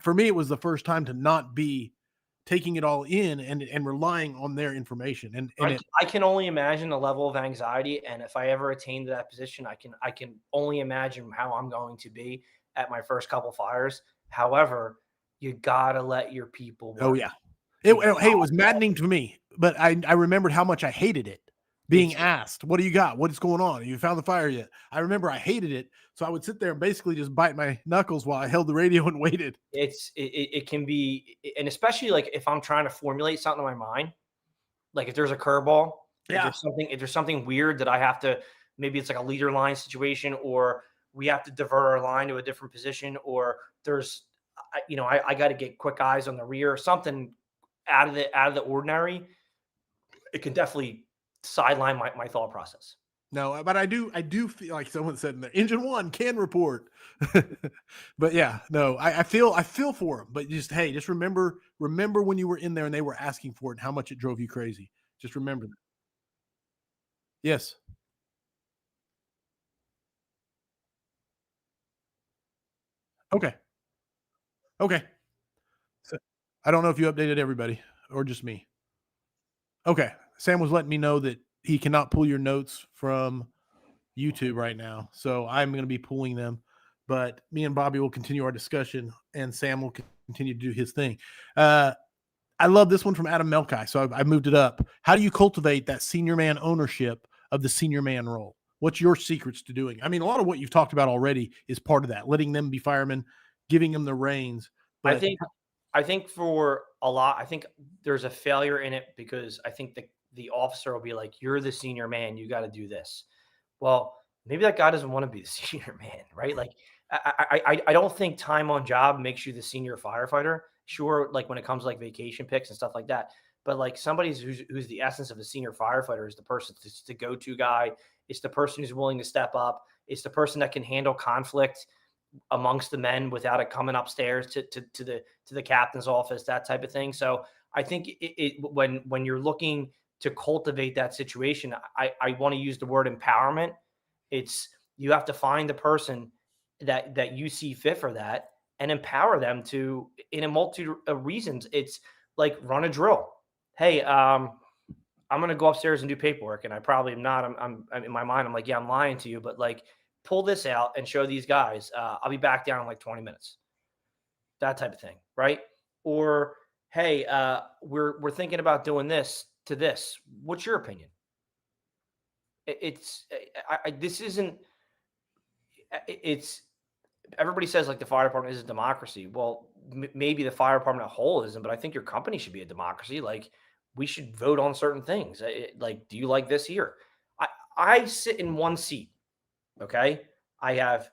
for me it was the first time to not be taking it all in and relying on their information. And I can only imagine the level of anxiety, and if I ever attain to that position, I can only imagine how I'm going to be at my first couple fires. However, you gotta let your people work. Oh yeah. It was maddening to me, but I remembered how much I hated it. Being asked, "What do you got? What is going on? Have you found the fire yet?" I remember I hated it, so I would sit there and basically just bite my knuckles while I held the radio and waited. It can be, and especially like if I'm trying to formulate something in my mind, like if there's a curveball, Yeah. if there's something weird that I have to, maybe it's like a leader line situation, or we have to divert our line to a different position, or there's, I got to get quick eyes on the rear, something out of the ordinary. It can definitely sideline my thought process. No, but I do feel like someone said in there, engine one can report. But yeah, no, I feel for them. But just remember when you were in there and they were asking for it and how much it drove you crazy. Just remember that. Yes. Okay. Okay. So, I don't know if you updated everybody or just me. Okay. Sam was letting me know that he cannot pull your notes from YouTube right now. So I'm going to be pulling them, but me and Bobby will continue our discussion and Sam will continue to do his thing. I love this one from Adam Melkai. So I moved it up. How do you cultivate that senior man ownership of the senior man role? What's your secrets to doing? I mean, a lot of what you've talked about already is part of that, letting them be firemen, giving them the reins. But I think for a lot, I think there's a failure in it because I think the officer will be like, "You're the senior man, you got to do this." Well, maybe that guy doesn't want to be the senior man, right? Like, I don't think time on job makes you the senior firefighter. Sure, like when it comes to like vacation picks and stuff like that. But like somebody who's the essence of a senior firefighter is the person, it's the go-to guy. It's the person who's willing to step up. It's the person that can handle conflict amongst the men without it coming upstairs to the captain's office, that type of thing. So I think when you're looking to cultivate that situation, I want to use the word empowerment. It's, you have to find the person that you see fit for that and empower them to, in a multitude of reasons. It's like run a drill. Hey, I'm going to go upstairs and do paperwork. And I probably am not, I'm in my mind, I'm like, yeah, I'm lying to you, but like, pull this out and show these guys, I'll be back down in like 20 minutes, that type of thing. Right. Or, hey, we're thinking about doing this to this. What's your opinion? This isn't, it's, everybody says like the fire department is a democracy. Well, maybe the fire department as a whole isn't, but I think your company should be a democracy. Like, we should vote on certain things. Like, do you like this here? I sit in one seat. Okay. I have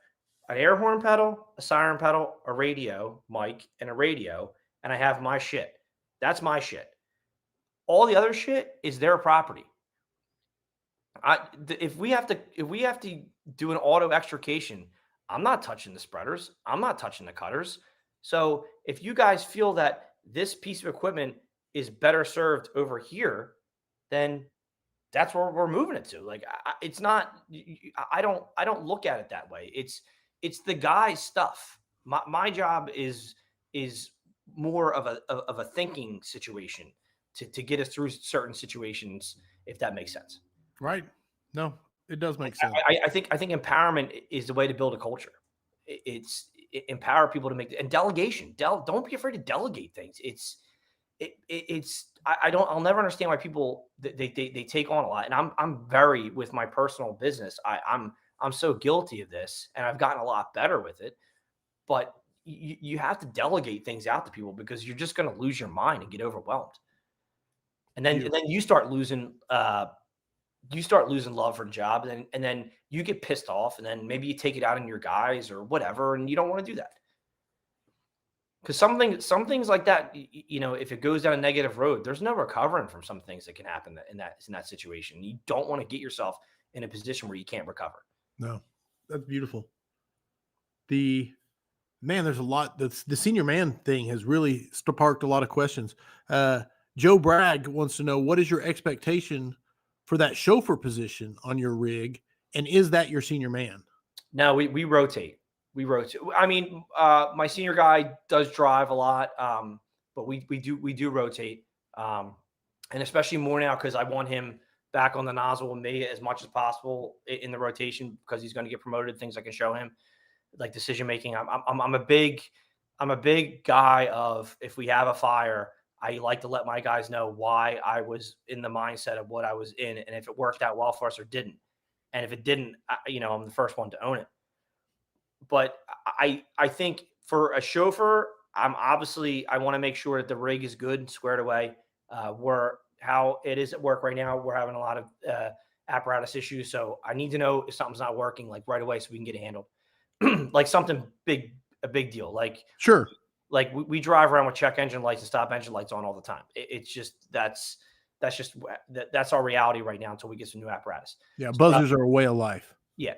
an air horn pedal, a siren pedal, a radio mic, and a radio, and I have my shit. That's my shit. All the other shit is their property. If we have to do an auto extrication, I'm not touching the spreaders. I'm not touching the cutters. So if you guys feel that this piece of equipment is better served over here, then that's where we're moving it to. Like, it's not, I don't look at it that way. It's the guy's stuff. My job is more of a thinking situation to get us through certain situations, if that makes sense. Right. No, it does make sense. I think empowerment is the way to build a culture. It's empower people to make, and delegation. Don't be afraid to delegate things. I'll never understand why people they take on a lot. And I'm very, with my personal business, I'm so guilty of this, and I've gotten a lot better with it. But you have to delegate things out to people, because you're just going to lose your mind and get overwhelmed. And then you start losing you start losing love for the job, and then you get pissed off, and then maybe you take it out on your guys or whatever, and you don't want to do that. Because some things like that, if it goes down a negative road, there's no recovering from some things that can happen in that situation. You don't want to get yourself in a position where you can't recover. No, that's beautiful. There's a lot. The senior man thing has really sparked a lot of questions. Joe Bragg wants to know, what is your expectation for that chauffeur position on your rig, and is that your senior man? No, we rotate. We rotate. I mean, my senior guy does drive a lot, but we do rotate, and especially more now because I want him back on the nozzle with me as much as possible in the rotation because he's going to get promoted. Things I can show him, like decision making. I'm a big guy of, if we have a fire, I like to let my guys know why I was in the mindset of what I was in, and if it worked out well for us or didn't. And if it didn't, I'm the first one to own it. But I think for a chauffeur, I want to make sure that the rig is good and squared away. How it is at work right now, we're having a lot of apparatus issues. So I need to know if something's not working like right away so we can get it handled. Like something big, a big deal. Like, sure. Like we drive around with check engine lights and stop engine lights on all the time. It's just, that's our reality right now until we get some new apparatus. Yeah. Buzzers are a way of life. Yeah.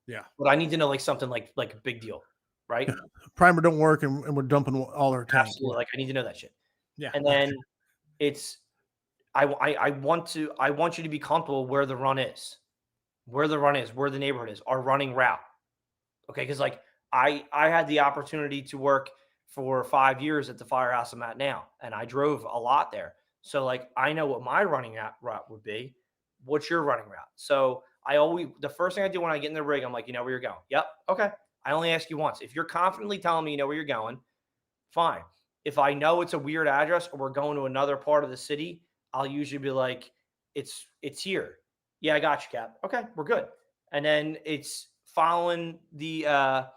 Yeah. But I need to know like something like a big deal, right? Primer don't work and we're dumping all our tank. Absolutely. Like I need to know that shit. Yeah. And then I want you to be comfortable where the run is, where the neighborhood is, our running route. Okay. Cause like I had the opportunity to work for 5 years at the firehouse I'm at now, and I drove a lot there. So like, I know what my running route would be. What's your running route? So the first thing I do when I get in the rig, I'm like, you know where you're going? Yep. Okay. I only ask you once. If you're confidently telling me you know where you're going, fine. If I know it's a weird address or we're going to another part of the city, I'll usually be like, it's here. Yeah, I got you, Cap. Okay, we're good. And then it's following the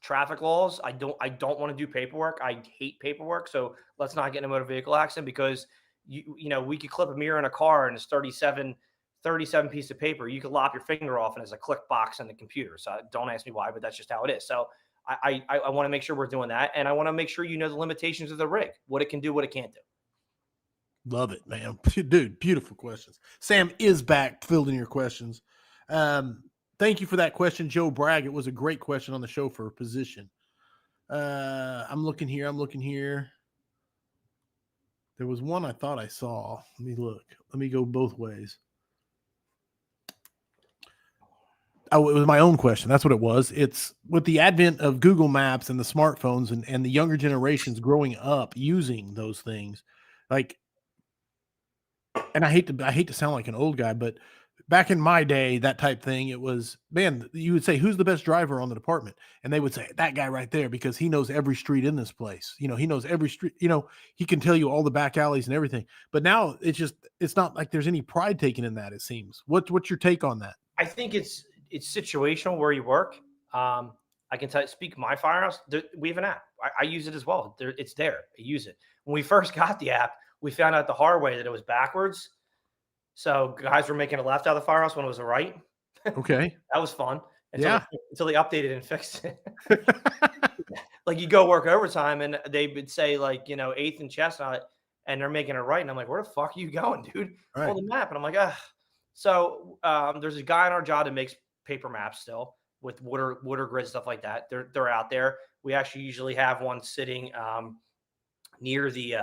traffic laws. I don't want to do paperwork. I hate paperwork. So let's not get in a motor vehicle accident because we could clip a mirror in a car and it's 37 piece of paper. You could lop your finger off and it's a click box on the computer. So don't ask me why, but that's just how it is. So I want to make sure we're doing that. And I want to make sure you know the limitations of the rig, what it can do, what it can't do. Love it, man. Dude, beautiful questions. Sam is back fielding your questions. Thank you for that question, Joe Bragg. It was a great question on the chauffeur position. I'm looking here. There was one I thought I saw. Let me look. Let me go both ways. Oh, it was my own question. That's what it was. It's with the advent of Google Maps and the smartphones and the younger generations growing up using those things. Like, and I hate to sound like an old guy, but back in my day, that type thing, it was, man, you would say, who's the best driver on the department? And they would say, that guy right there, because he knows every street in this place. He knows every street, he can tell you all the back alleys and everything. But now it's not like there's any pride taken in that, it seems. What's your take on that? I think it's situational where you work. I can speak my firehouse. We have an app. I use it as well. It's there. I use it. When we first got the app, we found out the hard way that it was backwards. So guys were making a left out of the firehouse when it was a right. Okay. That was fun. Until they updated and fixed it. Like you go work overtime and they would say like, 8th and Chestnut and they're making a right. And I'm like, where the fuck are you going, dude? Right. Pull the map. And I'm like, ah. So there's a guy on our job that makes paper maps still with water grid, stuff like that. They're out there. We actually usually have one sitting near the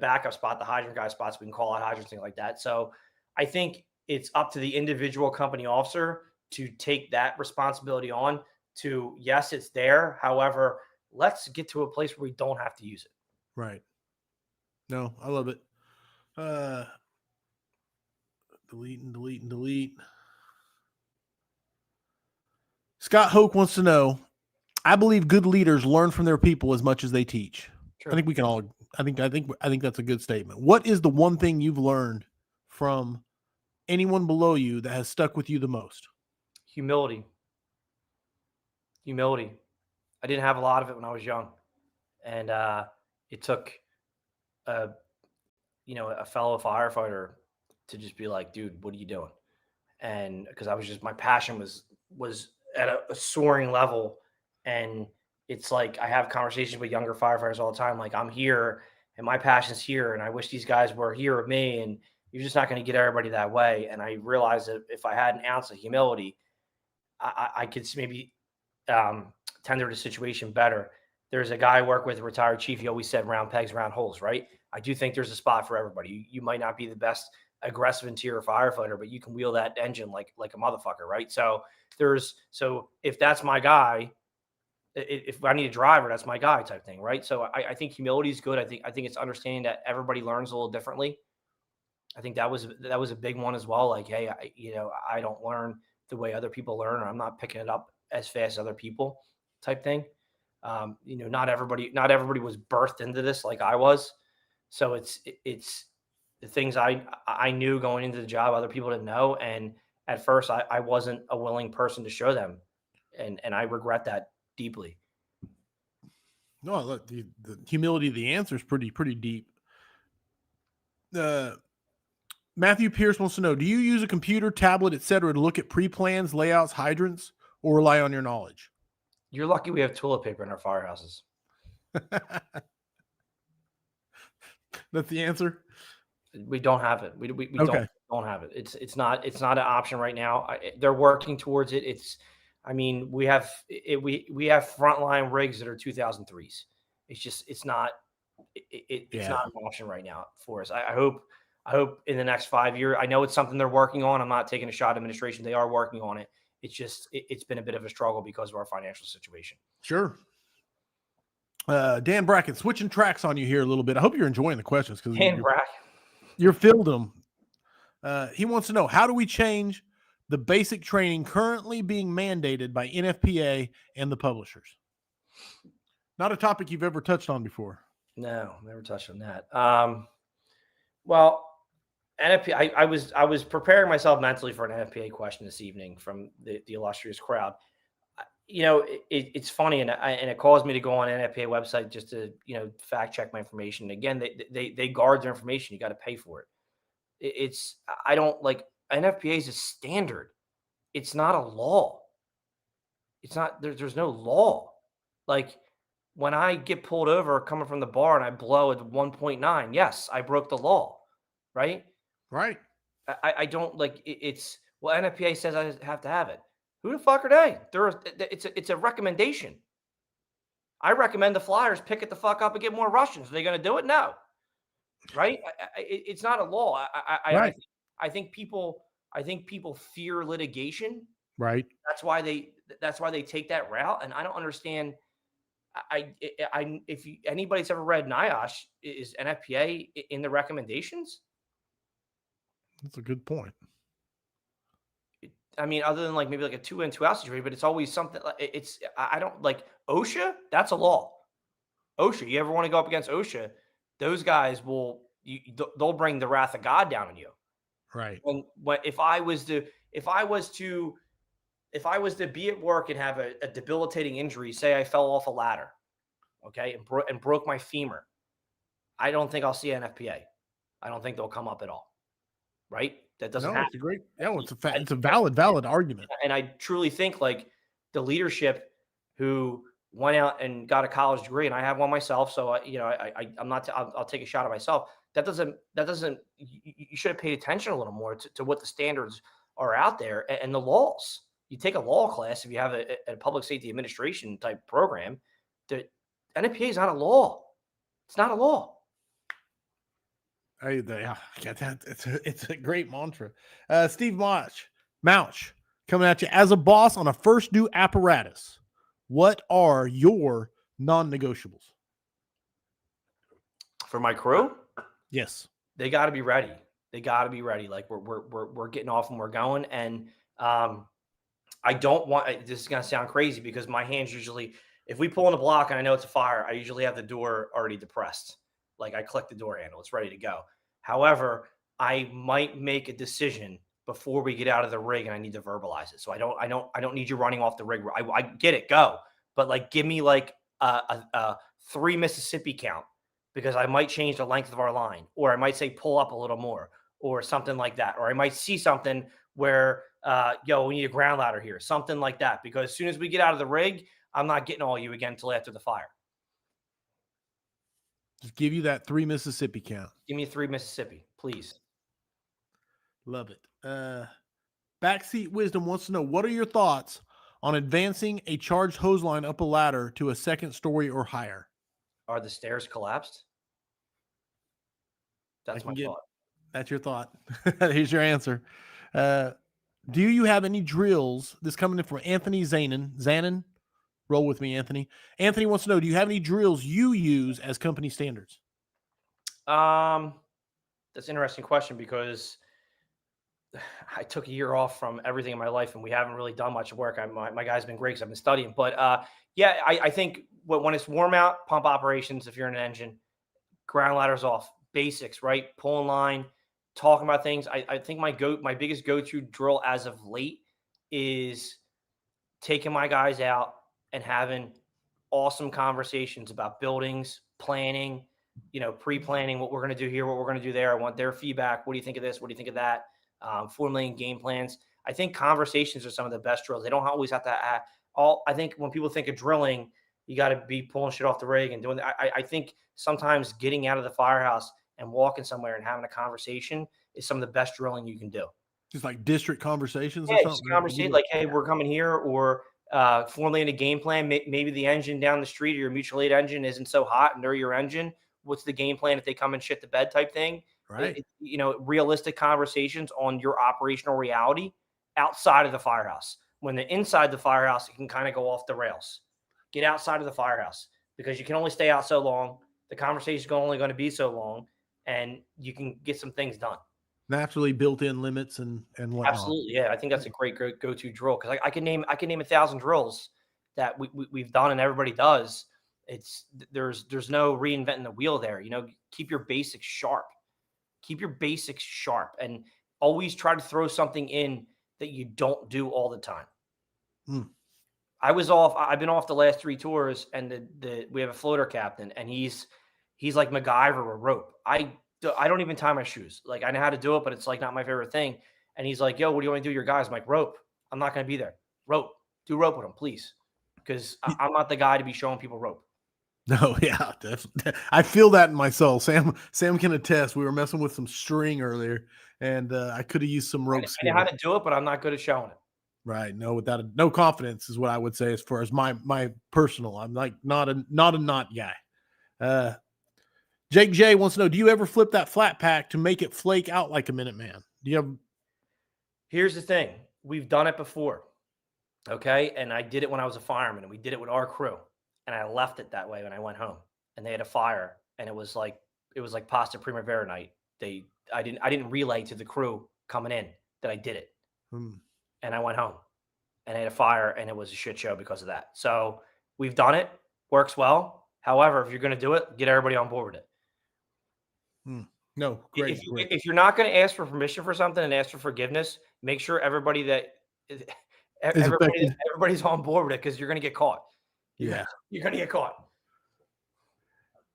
backup spot, the hydrant guy spots. We can call out hydrants, things like that. So I think it's up to the individual company officer to take that responsibility on to, yes, it's there. However, let's get to a place where we don't have to use it. Right. No, I love it. Delete. Scott Hoke wants to know, I believe good leaders learn from their people as much as they teach. True. I think we can all, I think that's a good statement. What is the one thing you've learned from anyone below you that has stuck with you the most? Humility. I didn't have a lot of it when I was young. And it took a fellow firefighter to just be like, dude, what are you doing? and because I was just, my passion was at a soaring level. And it's like I have conversations with younger firefighters all the time, like, I'm here and my passion's here, and I wish these guys were here with me, and you're just not going to get everybody that way. And I realized that if I had an ounce of humility, I could maybe tender the situation better. There's a guy I work with, a retired chief. He always said, round pegs, round holes, right? I do think there's a spot for everybody. You might not be the best aggressive interior firefighter, but you can wheel that engine like a motherfucker, right? So if that's my guy, if I need a driver, that's my guy type thing, right? So I think humility is good. I think it's understanding that everybody learns a little differently. I think that was a big one as well. Like, hey, I don't learn the way other people learn, or I'm not picking it up as fast as other people type thing. Not everybody was birthed into this like I was. So it's the things I knew going into the job, other people didn't know. And at first I wasn't a willing person to show them. And I regret that deeply. No, look, the humility of the answer is pretty deep. Matthew Pierce wants to know, do you use a computer, tablet, etc. to look at pre-plans, layouts, hydrants, or rely on your knowledge? You're lucky we have toilet paper in our firehouses. That's the answer? We don't have it. We Okay. don't have it. It's not an option right now. They're working towards it. We have frontline rigs that are 2003s. It's not an option right now for us. I hope in the next 5 years. I know it's something they're working on. I'm not taking a shot at administration. They are working on it. It's just it's been a bit of a struggle because of our financial situation. Sure. Dan Brackett, switching tracks on you here a little bit. I hope you're enjoying the questions because you're filled them. He wants to know, how do we change the basic training currently being mandated by NFPA and the publishers? Not a topic you've ever touched on before. No, never touched on that. Well, NFPA, I was preparing myself mentally for an NFPA question this evening from the illustrious crowd. It's funny, and it caused me to go on NFPA website just to fact check my information. Again, they guard their information. You got to pay for it. I don't like, NFPA is a standard. It's not a law. It's not there's no law. Like, when I get pulled over coming from the bar and I blow at 1.9, yes, I broke the law, right? Right. I don't like it's well, NFPA says I have to have it. Who the fuck are they? It's a recommendation. I recommend the Flyers pick it the fuck up and get more Russians. Are they going to do it? No. Right? It's not a law. Right. I think people fear litigation. Right. That's why they take that route. And I don't understand. If anybody's ever read NIOSH, is NFPA in the recommendations? That's a good point. I mean, other than like maybe like a 2 in 2 out situation, but it's always something like I don't like OSHA. That's a law. OSHA. You ever want to go up against OSHA? Those guys they'll bring the wrath of God down on you. Right. And if I was to be at work and have a debilitating injury, say I fell off a ladder, okay, and broke my femur, I don't think I'll see NFPA. I don't think they'll come up at all. Right? That doesn't happen. It's a great. Yeah, it's a valid argument. And I truly think like the leadership who went out and got a college degree, and I have one myself, so I'm not. I'll take a shot at myself. That doesn't. You should have paid attention a little more to what the standards are out there and the laws. You take a law class if you have a public safety administration type program. The NFPA is not a law. It's not a law. It's a great mantra. Steve Mouch, coming at you. As a boss on a first due apparatus, what are your non-negotiables? For my crew? Yes. They got to be ready. Like we're getting off and we're going. And I don't want, this is going to sound crazy because my hands usually, if we pull in a block and I know it's a fire, I usually have the door already depressed. Like I click the door handle, it's ready to go. However, I might make a decision before we get out of the rig and I need to verbalize it. So I don't need you running off the rig. I get it, go. But like, give me like a 3 Mississippi count because I might change the length of our line, or I might say pull up a little more or something like that. Or I might see something where yo, we need a ground ladder here, something like that. Because as soon as we get out of the rig, I'm not getting all you again until after the fire. Just give you that 3 Mississippi count. Give me 3 Mississippi, please. Love it. Backseat Wisdom wants to know, what are your thoughts on advancing a charged hose line up a ladder to a 2nd story or higher? Are the stairs collapsed? That's my thought. That's your thought. Here's your answer. Do you have any drills? This coming in from Anthony Zanin. Roll with me, Anthony. Anthony wants to know, do you have any drills you use as company standards? That's an interesting question because I took a year off from everything in my life and we haven't really done much work. My guy's been great because I've been studying. But yeah, I think when it's warm out, pump operations, if you're in an engine, ground ladders off, basics, right? Pulling line, talking about things. I think my biggest go-to drill as of late is taking my guys out and having awesome conversations about buildings, planning, pre-planning what we're going to do here, what we're going to do there. I want their feedback. What do you think of this? What do you think of that? Formulating game plans. I think conversations are some of the best drills. They don't always have to I think when people think of drilling, you got to be pulling shit off the rig and doing that. I think sometimes getting out of the firehouse and walking somewhere and having a conversation is some of the best drilling you can do. Just like district conversations or something? Just conversation like, hey, we're coming here, or formulating a game plan. Maybe the engine down the street or your mutual aid engine isn't so hot and they're your engine. What's the game plan if they come and shit the bed type thing? Right. Realistic conversations on your operational reality outside of the firehouse. When they're inside the firehouse, it can kind of go off the rails. Get outside of the firehouse because you can only stay out so long. The conversation is only going to be so long, and you can get some things done. Naturally built-in limits and whatnot. Absolutely, yeah. I think that's a great go-to drill because I can name 1,000 drills that we've done and everybody does. There's no reinventing the wheel there. Keep your basics sharp. Keep your basics sharp, and always try to throw something in that you don't do all the time. I've been off the last 3 tours, and we have a floater captain, and he's like MacGyver with rope. I don't even tie my shoes. Like, I know how to do it, but it's like not my favorite thing. And he's like, yo, what do you want to do with your guys? I'm like, rope. I'm not going to be there. Rope. Do rope with them, please. Because I'm not the guy to be showing people rope. No, yeah, definitely. I feel that in my soul. Sam can attest. We were messing with some string earlier, and I could have used some rope. I know how to do it, but I'm not good at showing it. Right. No, no confidence is what I would say as far as my personal. I'm like not a knot guy. Jake J wants to know, do you ever flip that flat pack to make it flake out like a Minuteman? Do you have? Here's the thing. We've done it before. Okay. And I did it when I was a fireman, and we did it with our crew. And I left it that way when I went home, and they had a fire, and it was like pasta primavera night. I didn't relay to the crew coming in that I did it. And I went home, and they had a fire, and it was a shit show because of that. So we've done it, works well. However, if you're going to do it, get everybody on board with it. No, great. If you're not going to ask for permission for something and ask for forgiveness, make sure everybody's on board with it, because you're going to get caught. Yeah. You're going to get caught.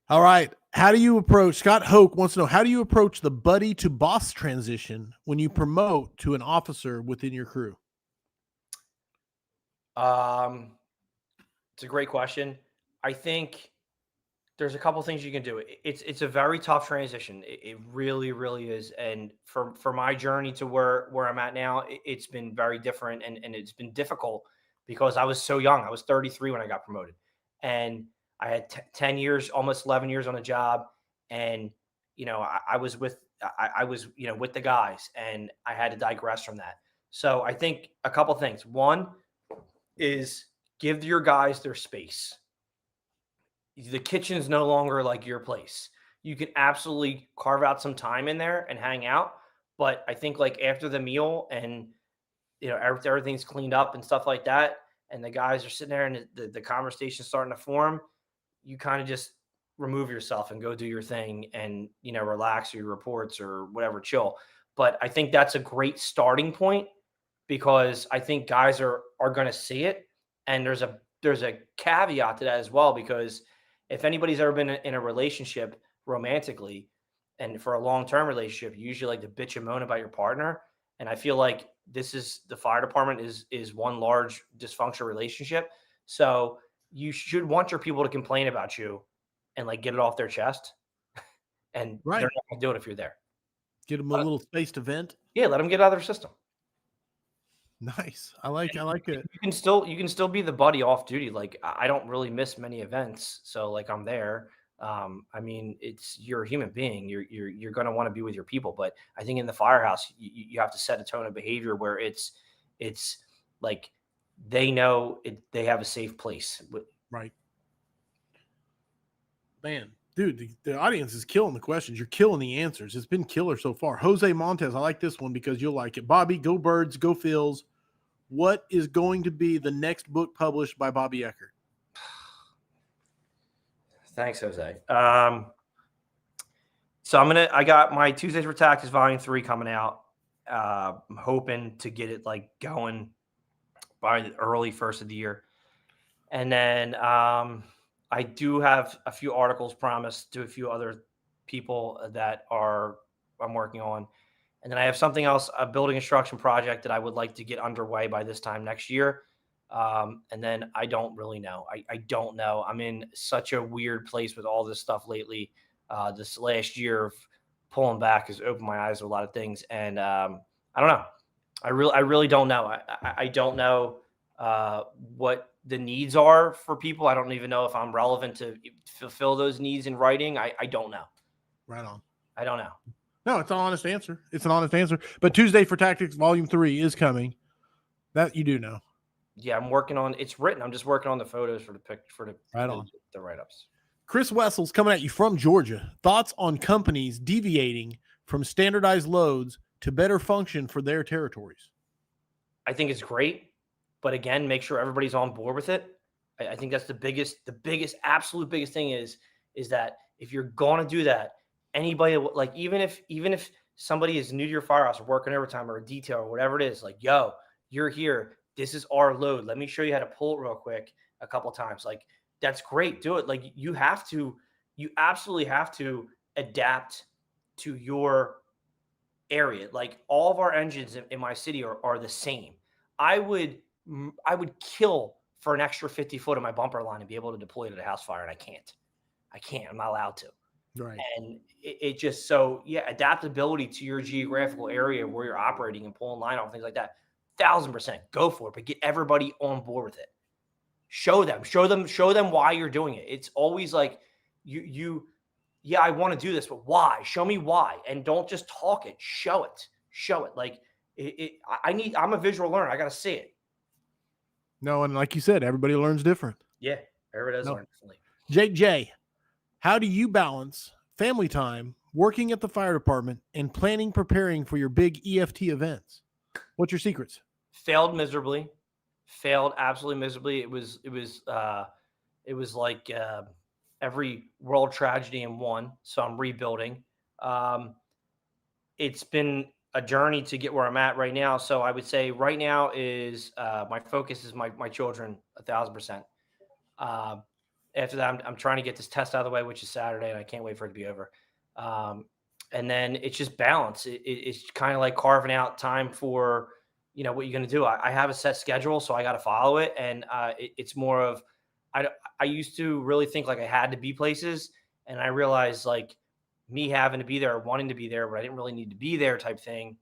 All right. How do you approach, Scott Hoke wants to know, how do you approach the buddy to boss transition when you promote to an officer within your crew? It's a great question. I think there's a couple things you can do. It's a very tough transition. It really, really is. And for my journey to where I'm at now, it's been very different, and it's been difficult because I was so young. I was 33 when I got promoted, and I had 10 years, almost 11 years on the job. And, I was with the guys, and I had to digress from that. So I think a couple things. One is give your guys their space. The kitchen's no longer like your place. You can absolutely carve out some time in there and hang out. But I think like after the meal and, everything's cleaned up and stuff like that, and the guys are sitting there and the conversation's starting to form, you kind of just remove yourself and go do your thing and, relax your reports or whatever, chill. But I think that's a great starting point, because I think guys are going to see it. And there's a caveat to that as well, because if anybody's ever been in a relationship romantically and for a long-term relationship, you usually like to bitch and moan about your partner. And I feel like the fire department is one large dysfunctional relationship. So you should want your people to complain about you and like get it off their chest. And Right. they're not going to do it if you're there. Get them a little space to vent. Yeah, let them get out of their system. Nice. I like it. You can still be the buddy off duty. Like I don't really miss many events, so like I'm there. I mean, you're a human being. You're going to want to be with your people, but I think in the firehouse, you have to set a tone of behavior where it's like they know they have a safe place. Right. Man, dude, the audience is killing the questions. You're killing the answers. It's been killer so far. Jose Montez, I like this one because you'll like it. Bobby, go Birds, go Phils. What is going to be the next book published by Bobby Eckert? Thanks, Jose. So I got my Tuesdays for Tactics Volume 3 coming out. I'm hoping to get it like going by the early first of the year. And then I do have a few articles promised to a few other people that I'm working on. And then I have something else, a building construction project that I would like to get underway by this time next year. And then I don't really know. I don't know. I'm in such a weird place with all this stuff lately. This last year of pulling back has opened my eyes to a lot of things. And I don't know. I really don't know. I don't know what the needs are for people. I don't even know if I'm relevant to fulfill those needs in writing. I don't know. Right on. I don't know. No, it's an honest answer. It's an honest answer. But Tuesday for Tactics Volume 3 is coming. That you do know. Yeah, I'm working on it's written. I'm just working on the photos for the write-ups. Chris Wessel's coming at you from Georgia. Thoughts on companies deviating from standardized loads to better function for their territories? I think it's great, but again, make sure everybody's on board with it. I think that's the absolute biggest thing is that if you're going to do that, anybody like even if somebody is new to your firehouse or working overtime or a detail or whatever it is, like, yo, you're here. This is our load. Let me show you how to pull it real quick a couple times. Like, that's great. Do it. Like you absolutely have to adapt to your area. Like all of our engines in my city are the same. I would kill for an extra 50 foot of my bumper line and be able to deploy to the house fire. And I can't, I'm not allowed to. Right. And it just, so yeah, adaptability to your geographical area where you're operating and pulling line off, things like that. 1,000% go for it, but get everybody on board with it. Show them why you're doing it. It's always like yeah, I want to do this, but why? Show me why. And don't just talk it, show it. Like I'm a visual learner. I got to see it. No. And like you said, everybody learns different. Yeah. Everybody does learn differently. Jake J, how do you balance family time, working at the fire department, and preparing for your big EFT events? What's your secrets? Failed absolutely miserably. It was like every world tragedy in one. So I'm rebuilding. It's been a journey to get where I'm at right now. So I would say right now is my focus is my children 1,000%. After that, I'm trying to get this test out of the way, which is Saturday, and I can't wait for it to be over. And then it's just balance. It's kind of like carving out time for, what you're going to do. I have a set schedule, so I got to follow it. And it's more of, I used to really think like I had to be places. And I realized like me having to be there or wanting to be there, but I didn't really need to be there type thing.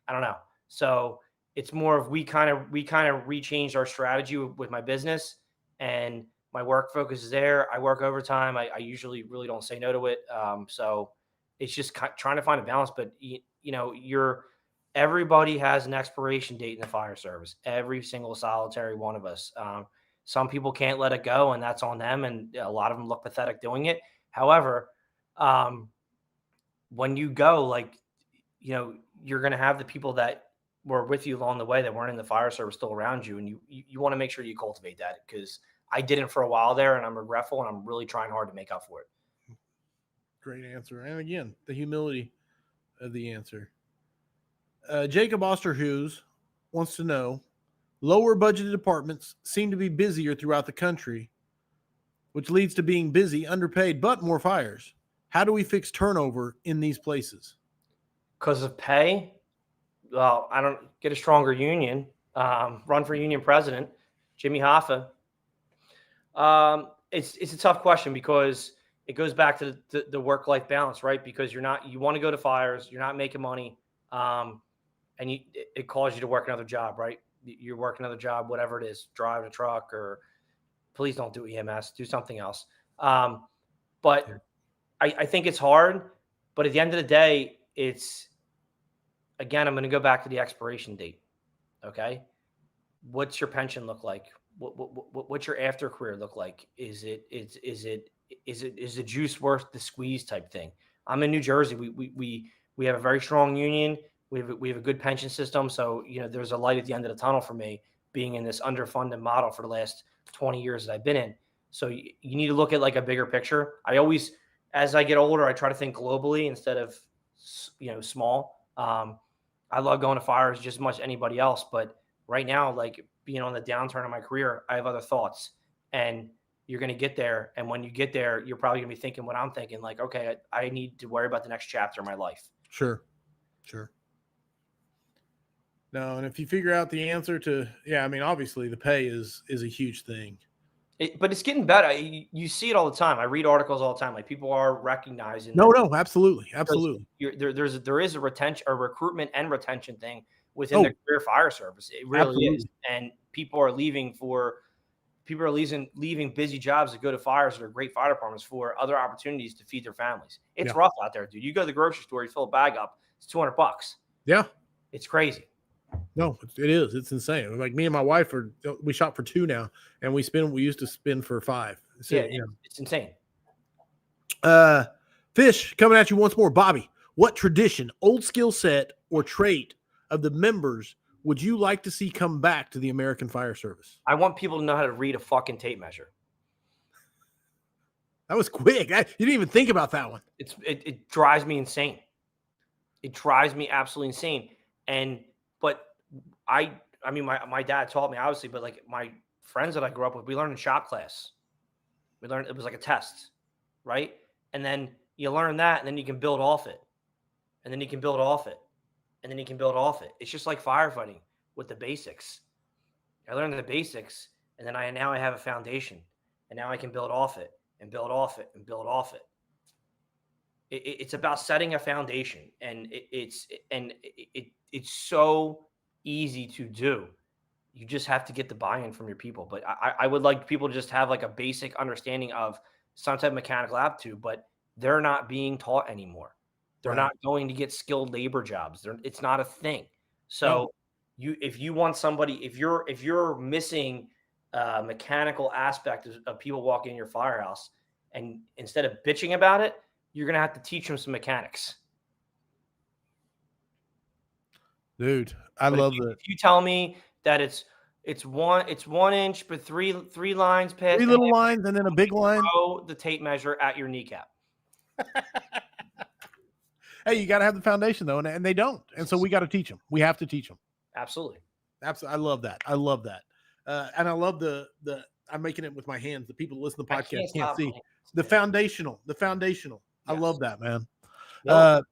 I don't know. So it's more of, we kind of rechanged our strategy with my business, and my work focus is there. I work overtime. I usually really don't say no to it. So it's just trying to find a balance, but everybody has an expiration date in the fire service. Every single solitary one of us. Some people can't let it go, and that's on them. And a lot of them look pathetic doing it. However, when you go, like, you're going to have the people that were with you along the way that weren't in the fire service still around you. And you want to make sure you cultivate that, because I didn't for a while there, and I'm regretful, and I'm really trying hard to make up for it. Great answer. And again, the humility of the answer. Jacob Osterhus wants to know, lower budgeted departments seem to be busier throughout the country, which leads to being busy, underpaid, but more fires. How do we fix turnover in these places? Because of pay, Well, I don't get a stronger union. Run for union president, Jimmy Hoffa. It's a tough question because it goes back to the work-life balance, right? Because you want to go to fires, you're not making money, and it calls you to work another job, right? You're working another job, whatever it is, drive a truck, or please don't do EMS, do something else. But I think it's hard. But at the end of the day, again, I'm going to go back to the expiration date. Okay. What's your pension look like? What's your after career look like? Is the juice worth the squeeze type thing? I'm in New Jersey. We have a very strong union. We have a good pension system. So, there's a light at the end of the tunnel for me being in this underfunded model for the last 20 years that I've been in. So you need to look at like a bigger picture. As I get older, I try to think globally instead of, small. I love going to fires just as much as anybody else, but right now, like being on the downturn of my career, I have other thoughts, and you're going to get there. And when you get there, you're probably going to be thinking what I'm thinking, like, okay, I need to worry about the next chapter of my life. Sure. No, and if you figure out the answer to, obviously the pay is a huge thing. But it's getting better. You see it all the time. I read articles all the time. Like people are recognizing. No, absolutely. There is a recruitment and retention thing within the career fire service. It really is. And people are leaving busy jobs to go to fires or great fire departments for other opportunities to feed their families. It's rough out there, dude. You go to the grocery store, you fill a bag up, it's $200. Yeah. It's crazy. No, it is. It's insane. Like me and my wife we shop for $2 now, and we used to spend for $5. So, it's insane. Fish, coming at you once more. Bobby, what tradition, old skill set, or trait of the members would you like to see come back to the American Fire Service? I want people to know how to read a fucking tape measure. That was quick. You didn't even think about that one. It drives me insane. It drives me absolutely insane. But my dad taught me, obviously, but like my friends that I grew up with, we learned in shop class. We learned it was like a test, right? And then you learn that, and then you can build off it. And then you can build off it. And then you can build off it. It's just like firefighting with the basics. I learned the basics, and then now I have a foundation. And now I can build off it and build off it and build off it. It's about setting a foundation, and it's so easy to do. You just have to get the buy-in from your people. But I would like people to just have like a basic understanding of some type of mechanical aptitude, but they're not being taught anymore. They're not going to get skilled labor jobs. It's not a thing. So if you want somebody, if you're missing a mechanical aspect of people walking in your firehouse, and instead of bitching about it, you're going to have to teach them some mechanics. Dude, I love that. If you tell me that it's 1 inch, but three lines past 3 little lines and then a big line. Throw the tape measure at your kneecap. Hey, you got to have the foundation though, and they don't, and so we got to teach them. We have to teach them. Absolutely. I love that. And I love the. I'm making it with my hands. The people that listen to the podcast can't see the foundational. I love that, man. Yep.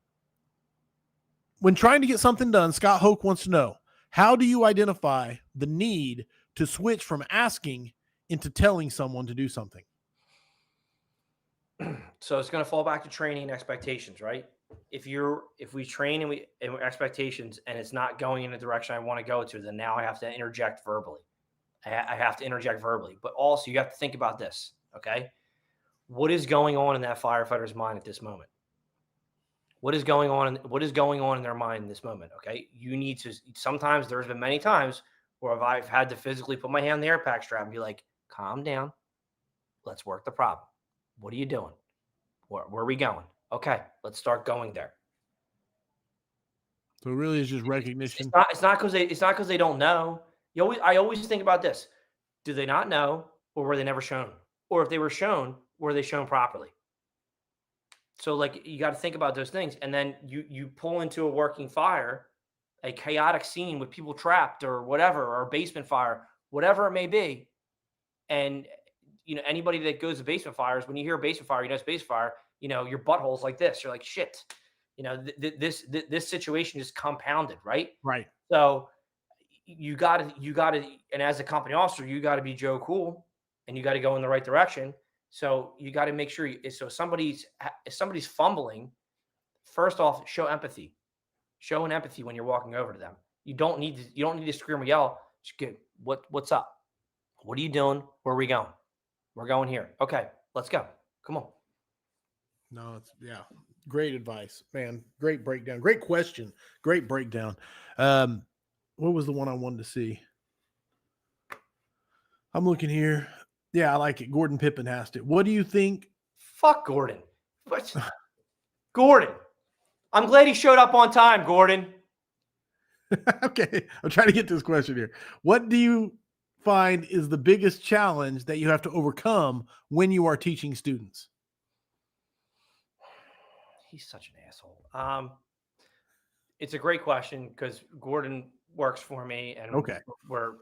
When trying to get something done, Scott Hoke wants to know, how do you identify the need to switch from asking into telling someone to do something? So it's going to fall back to training and expectations, right? If we train and expectations and it's not going in the direction I want to go to, then now I have to interject verbally. But also you have to think about this, okay? What is going on in that firefighter's mind at this moment? What is going on in their mind in this moment? Okay. You need to, sometimes there's been many times where I've had to physically put my hand on the air pack strap and be like, calm down. Let's work the problem. What are you doing? Where are we going? Okay. Let's start going there. So it really is just recognition. It's not because they don't know. I always think about this. Do they not know, or were they never shown? Or if they were shown, were they shown properly? So like you got to think about those things. And then you pull into a working fire, a chaotic scene with people trapped or whatever, or a basement fire, whatever it may be. And, anybody that goes to basement fires, when you hear a basement fire, it's basement fire, your butthole's like this. You're like, shit, This situation is compounded, right? Right. So you got to, and as a company officer, you got to be Joe Cool, and you got to go in the right direction. So you got to make sure. So if somebody's fumbling, first off, show empathy. Show an empathy when you're walking over to them. You don't need to scream or yell. Just get what's up? What are you doing? Where are we going? We're going here. Okay, let's go. Come on. No, great advice, man. Great breakdown. Great question. Great breakdown. What was the one I wanted to see? I'm looking here. Yeah, I like it. Gordon Pippen asked it. What do you think? Fuck Gordon. What? Gordon. I'm glad he showed up on time, Gordon. Okay, I'm trying to get to this question here. What do you find is the biggest challenge that you have to overcome when you are teaching students? He's such an asshole. It's a great question because Gordon works for me, and Okay. we're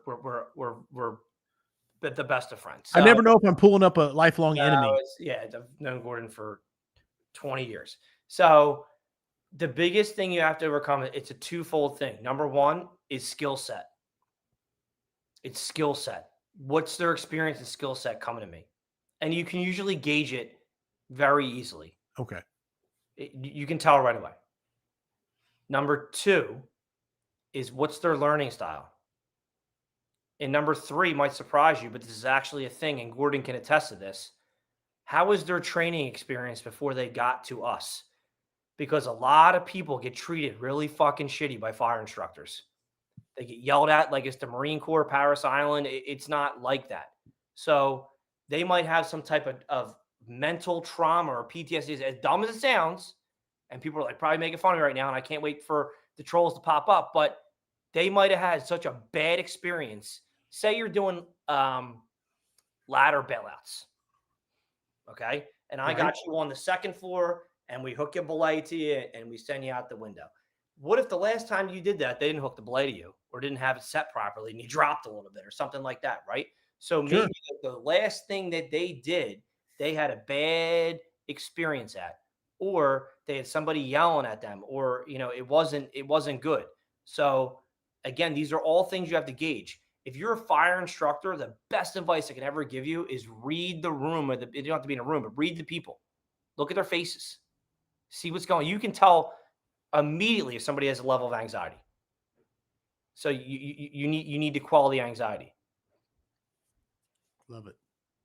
the best of friends. I never know if I'm pulling up a lifelong enemy. I've known Gordon for 20 years. So the biggest thing you have to overcome, it's a twofold thing. Number one is skill set. It's skill set. What's their experience and skill set coming to me? And you can usually gauge it very easily. Okay. You can tell right away. Number two is what's their learning style. And number three might surprise you, but this is actually a thing, and Gordon can attest to this. How was their training experience before they got to us? Because a lot of people get treated really fucking shitty by fire instructors. They get yelled at like it's the Marine Corps, Paris Island. It's not like that. So they might have some type of mental trauma or PTSD, as dumb as it sounds. And people are like probably making fun of me right now, and I can't wait for the trolls to pop up. But they might have had such a bad experience. Say you're doing ladder bailouts, okay? And I got you on the second floor, and we hook your belay to you, and we send you out the window. What if the last time you did that, they didn't hook the belay to you or didn't have it set properly, and you dropped a little bit or something like that, right? So maybe the last thing that they did, they had a bad experience at, or they had somebody yelling at them, or it wasn't good. So again, these are all things you have to gauge. If you're a fire instructor, the best advice I can ever give you is read the room. You don't have to be in a room, but read the people. Look at their faces. See what's going on. You can tell immediately if somebody has a level of anxiety. So you need to quell the anxiety. Love it.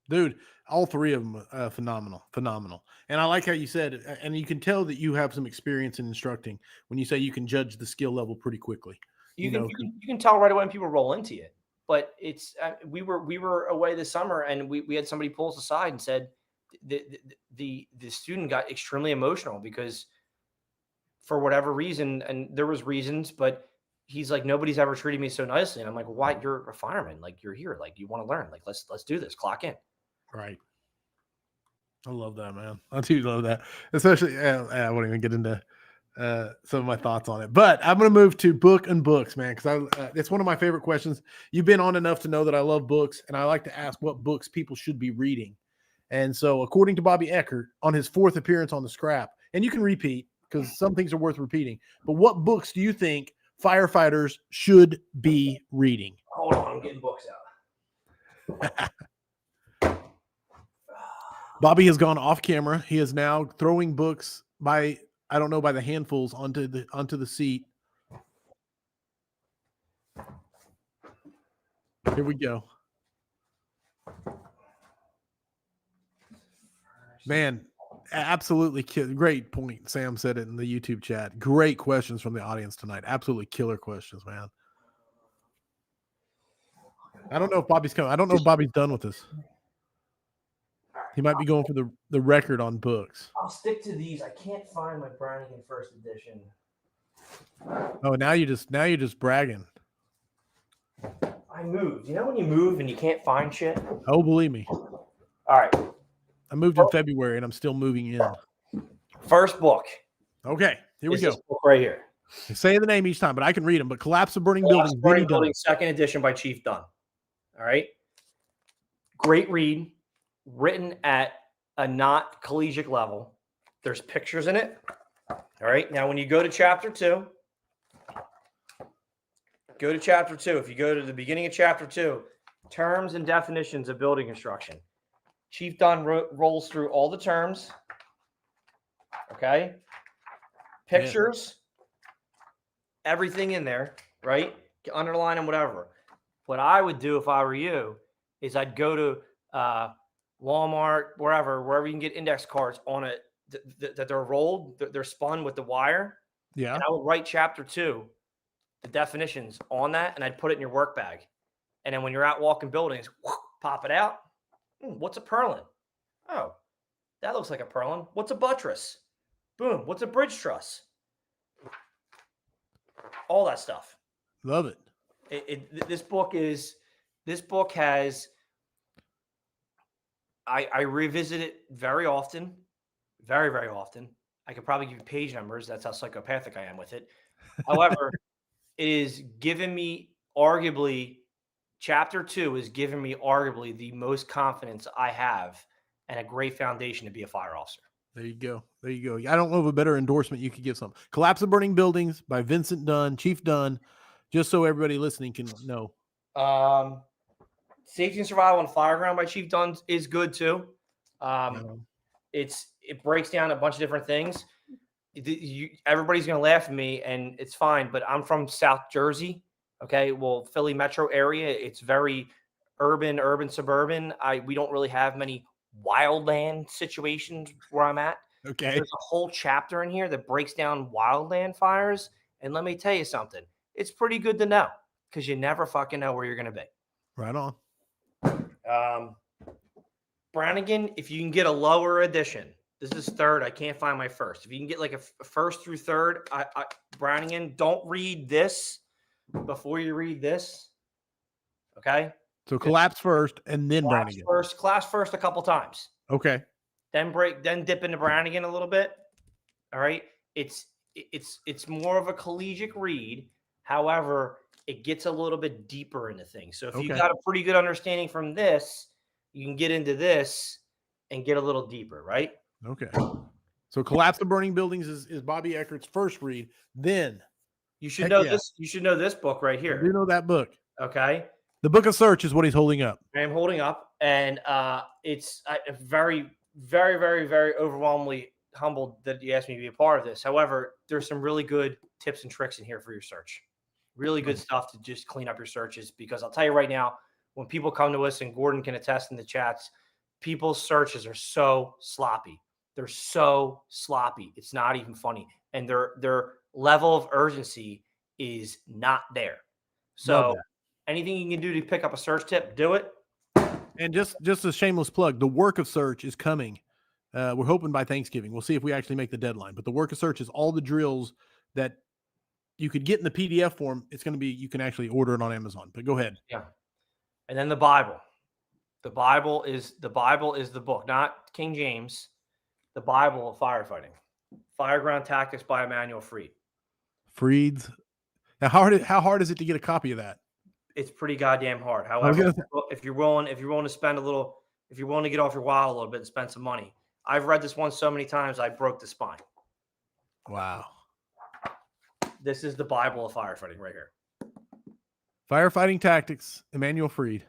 Dude, all three of them phenomenal. And I like how you said, and you can tell that you have some experience in instructing when you say you can judge the skill level pretty quickly. You can tell right away when people roll into you. But it's we were away this summer, and we had somebody pull us aside and said the student got extremely emotional because for whatever reason, and there was reasons, but he's like, nobody's ever treated me so nicely. And I'm like, well, why? You're a fireman. Like, you're here. Like, you want to learn. Like, let's do this. Clock in. Right. I love that, man. I do love that. Especially, I won't even get into some of my thoughts on it. But I'm going to move to book and books, man, because it's one of my favorite questions. You've been on enough to know that I love books, and I like to ask what books people should be reading. And so, according to Bobby Eckert, on his 4th appearance on the Scrap, and you can repeat because some things are worth repeating, but what books do you think firefighters should be reading? Hold on, I'm getting books out. Bobby has gone off camera. He is now throwing books by the handfuls onto the seat. Here we go. Man, absolutely great point. Sam said it in the YouTube chat. Great questions from the audience tonight. Absolutely killer questions, man. I don't know if Bobby's coming. I don't know if Bobby's done with this. He might be going for the record on books. I'll stick to these. I can't find my Brannigan first edition. Oh, now you're just bragging. I moved. You know when you move and you can't find shit? Oh, believe me. All right. I moved in February and I'm still moving in. First book. Okay, here we go. This book right here. Say the name each time, but I can read them. But Collapse of Burning Buildings. Burning Building, 2nd edition by Chief Dunn. All right. Great read. Written at a not collegiate level. There's pictures in it. All right. Now, when you go to chapter 2, go to chapter 2. If you go to the beginning of chapter 2, terms and definitions of building construction. Chief Dunn rolls through all the terms. Okay. Pictures, everything in there, right? Underline them, whatever. What I would do if I were you is I'd go to Walmart, wherever you can get index cards on it that they're rolled, they're spun with the wire. Yeah. And I would write chapter 2, the definitions on that, and I'd put it in your work bag. And then when you're out walking buildings, pop it out. What's a purlin? Oh, that looks like a purlin. What's a buttress? Boom. What's a bridge truss? All that stuff. Love it. This book has, I revisit it very often, very, very often. I could probably give you page numbers. That's how psychopathic I am with it. However, it is giving me chapter 2 is giving me arguably the most confidence I have and a great foundation to be a fire officer. There you go. There you go. I don't know of a better endorsement you could give some. Collapse of Burning Buildings by Vincent Dunn, Chief Dunn, just so everybody listening can know. Safety and Survival on Fireground by Chief Dunn is good too. It breaks down a bunch of different things. Everybody's going to laugh at me, and it's fine, but I'm from South Jersey. Okay. Well, Philly metro area, it's very urban, suburban. We don't really have many wildland situations where I'm at. Okay. There's a whole chapter in here that breaks down wildland fires. And let me tell you something. It's pretty good to know because you never fucking know where you're going to be. Right on. Brannigan, if you can get a lower edition, this is third. I can't find my first. If you can get like a first through third, Brannigan, don't read this before you read this. Okay. So collapse first and then Brannigan. Collapse first a couple times. Okay. Then dip into Brannigan a little bit. All right. It's more of a collegiate read. However, it gets a little bit deeper into things. So if you got a pretty good understanding from this, you can get into this and get a little deeper, right? Okay. So Collapse of Burning Buildings is Bobby Eckert's first read. Then you should know this. You should know this book right here. I do know that book. Okay. The Book of Search is what he's holding up. I am holding up, and it's very, very, very, very overwhelmingly humbled that you asked me to be a part of this. However, there's some really good tips and tricks in here for your search. Really good stuff to just clean up your searches, because I'll tell you right now, when people come to us, and Gordon can attest in the chats, people's searches are so sloppy. They're so sloppy. It's not even funny. And their level of urgency is not there. So anything you can do to pick up a search tip, do it. And just a shameless plug, the Work of Search is coming. We're hoping by Thanksgiving. We'll see if we actually make the deadline. But the Work of Search is all the drills that you could get in the PDF form. It's going to be, you can actually order it on Amazon. But go ahead. Yeah. And then the Bible. The Bible is the book, not King James. The Bible of firefighting. Fireground Tactics by Emmanuel Freed. Freed's. Now, how hard is it to get a copy of that? It's pretty goddamn hard. However, if you're willing to spend a little, if you're willing to get off your wall a little bit and spend some money. I've read this one so many times I broke the spine. Wow. This is the Bible of firefighting right here. Firefighting Tactics, Emmanuel Freed.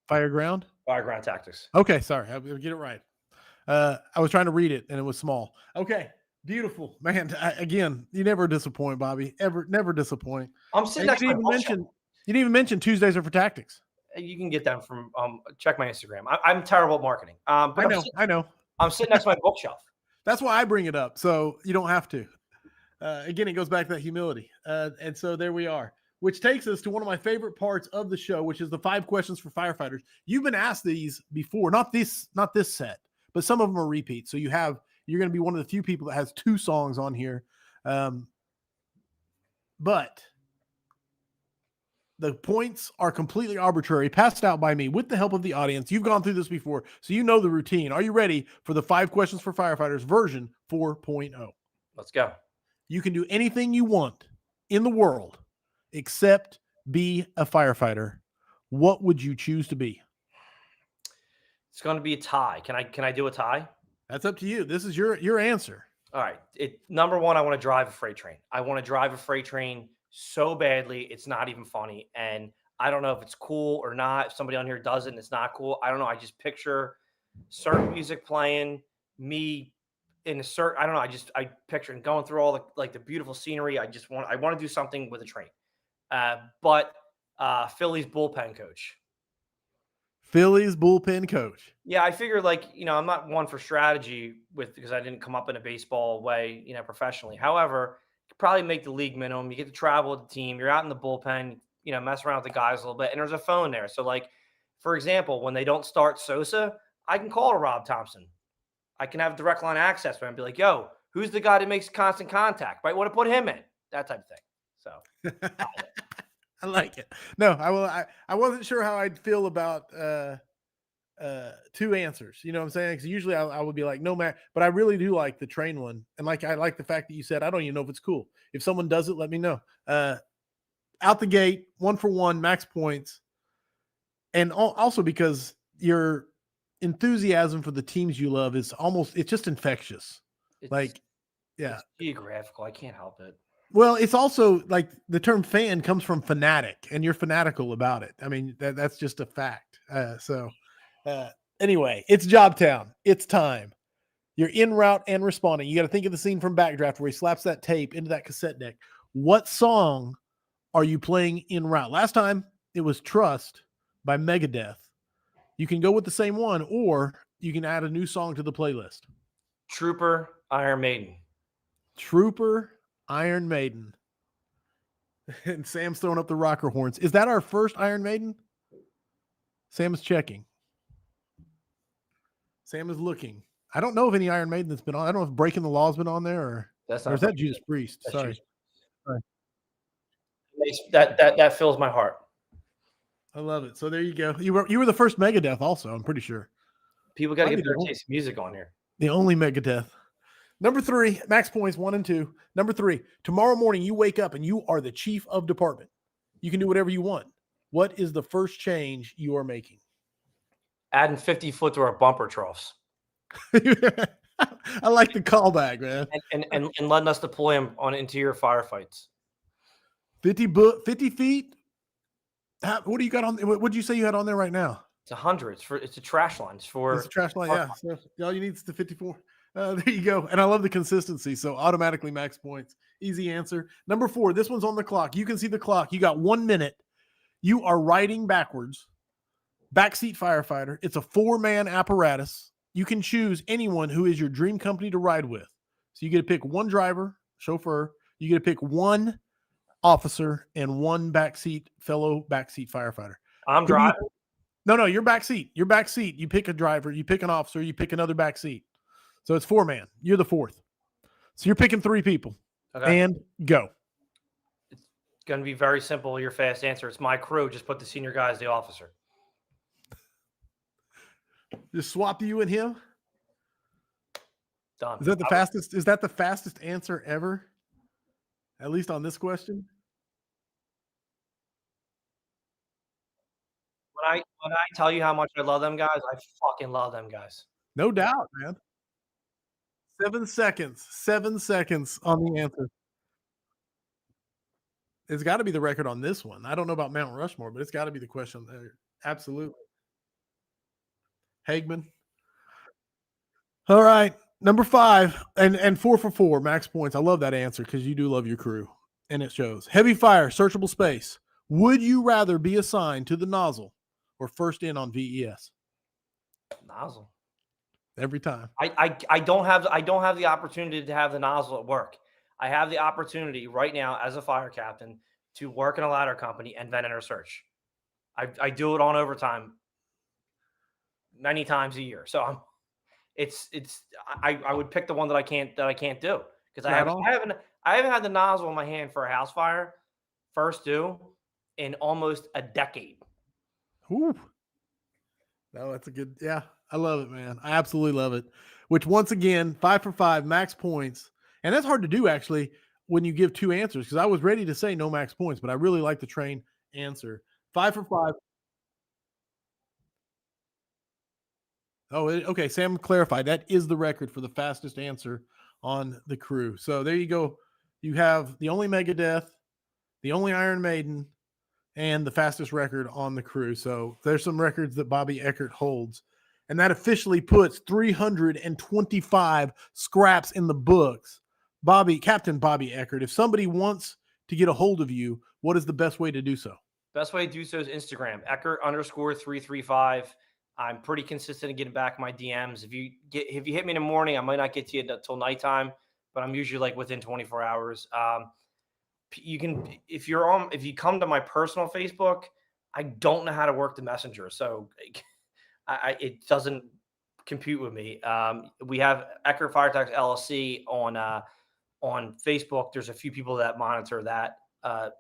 Fireground Tactics. Okay, sorry. I'll get it right. I was trying to read it and it was small. Okay, beautiful. Man, again, you never disappoint, Bobby. Never disappoint. I'm sitting next to my bookshelf. You didn't even mention Tuesdays are for tactics. You can get them from check my Instagram. I'm terrible at marketing. But I know. I'm sitting next to my bookshelf. That's why I bring it up, so you don't have to. Again, it goes back to that humility. And so there we are, which takes us to one of my favorite parts of the show, which is the 5 questions for firefighters. You've been asked these before, not this set, but some of them are repeats. So you're going to be one of the few people that has 2 songs on here. But the points are completely arbitrary, passed out by me with the help of the audience. You've gone through this before, so you know the routine. Are you ready for the 5 questions for firefighters version 4.0? Let's go. You can do anything you want in the world except be a firefighter. What would you choose to be? It's going to be a tie. Can I do a tie? That's up to you. This is your answer. All right. Number one, I want to drive a freight train. I want to drive a freight train so badly, it's not even funny. And I don't know if it's cool or not. If somebody on here does it and it's not cool, I don't know. I just picture certain music playing, me in a certain, I don't know. I picture and going through all the beautiful scenery. I want to do something with a train. But Philly's bullpen coach. Phillies bullpen coach. Yeah, I figure I'm not one for strategy because I didn't come up in a baseball way, professionally. However, you could probably make the league minimum. You get to travel with the team. You're out in the bullpen, mess around with the guys a little bit, and there's a phone there. So, for example, when they don't start Sosa, I can call Rob Thompson. I can have direct line access with him and be like, "Yo, who's the guy that makes constant contact? Might want to put him in." That type of thing. So, I like it. No, I wasn't sure how I'd feel about two answers. You know what I'm saying? Because usually I would be like, no matter, but I really do like the train one. And I like the fact that you said, I don't even know if it's cool. If someone does it, let me know. Out the gate, 1 for 1, max points. And also because your enthusiasm for the teams you love is it's just infectious. it's Yeah. geographical. I can't help it. Well, it's also like the term fan comes from fanatic, and you're fanatical about it. I mean, that's just a fact. Anyway, it's Jobtown. It's time. You're en route and responding. You got to think of the scene from Backdraft where he slaps that tape into that cassette deck. What song are you playing en route? Last time it was Trust by Megadeth. You can go with the same one, or you can add a new song to the playlist. Trooper, Iron Maiden. Trooper, Iron Maiden. And Sam's throwing up the rocker horns. Is that our first Iron Maiden? Sam is checking. Sam is looking. I don't know of any Iron Maiden that's been on. I don't know if Breaking the Law has been on there or is that Judas Priest? Sorry. That fills my heart. I love it. So there you go. You were the first Megadeth also, I'm pretty sure. People got to get better taste of music on here. The only Megadeth. Number 3, max points 1 and 2. Number 3, tomorrow morning you wake up and you are the chief of department. You can do whatever you want. What is the first change you are making? Adding 50 foot to our bumper troughs. I like the callback, man. And letting us deploy them on interior firefights. 50 feet? What do you got on? What did you say you had on there right now? It's 100. It's a trash line. It's a trash line, yeah. So all you need is the 54. There you go. And I love the consistency. So automatically max points. Easy answer. Number 4, this one's on the clock. You can see the clock. You got 1 minute. You are riding backwards. Backseat firefighter. It's a 4-man apparatus. You can choose anyone who is your dream company to ride with. So you get to pick 1 driver, chauffeur. You get to pick 1 officer and 1 fellow backseat firefighter. I'm driving. No, you're backseat. You're backseat. You pick a driver, you pick an officer, you pick another backseat. So it's 4-man. You're the 4th. So you're picking 3 people. Okay. And go. It's going to be very simple. Your fast answer. It's my crew. Just put the senior guy as the officer. Just swap you and him? Done. Is that the fastest? Is that the fastest answer ever? At least on this question? When I tell you how much I love them guys, I fucking love them guys. No doubt, man. 7 seconds. 7 seconds on the answer. It's got to be the record on this one. I don't know about Mount Rushmore, but it's got to be the question there. Absolutely. Hagman. All right. Number 5 and 4 for 4 max points. I love that answer because you do love your crew and it shows. Heavy fire, searchable space. Would you rather be assigned to the nozzle or first in on VES? Nozzle. Every time. I don't have the opportunity to have the nozzle at work. I have the opportunity right now as a fire captain to work in a ladder company and vent in a search. I do it on overtime many times a year. So I would pick the one that I can't do because I haven't had the nozzle in my hand for a house fire first due in almost a decade. Ooh. No, that's a good. Yeah, I love it, man. I absolutely love it. Which once again, 5 for 5 max points, and that's hard to do actually when you give 2 answers because I was ready to say no max points, but I really like the train answer. 5 for 5. Oh, okay. Sam clarified that is the record for the fastest answer on the crew. So there you go. You have the only Megadeth, the only Iron Maiden, and the fastest record on the crew. So there's some records that Bobby Eckert holds. And that officially puts 325 scraps in the books. Captain Bobby Eckert, if somebody wants to get a hold of you, what is the best way to do so? Best way to do so is Instagram, Eckert_335. I'm pretty consistent in getting back my DMs. If you hit me in the morning, I might not get to you until nighttime, but I'm usually like within 24 hours. You can, if you come to my personal Facebook, I don't know how to work the messenger, so it doesn't compute with me. We have Eckert Fire Tactics LLC on Facebook. There's a few people that monitor that,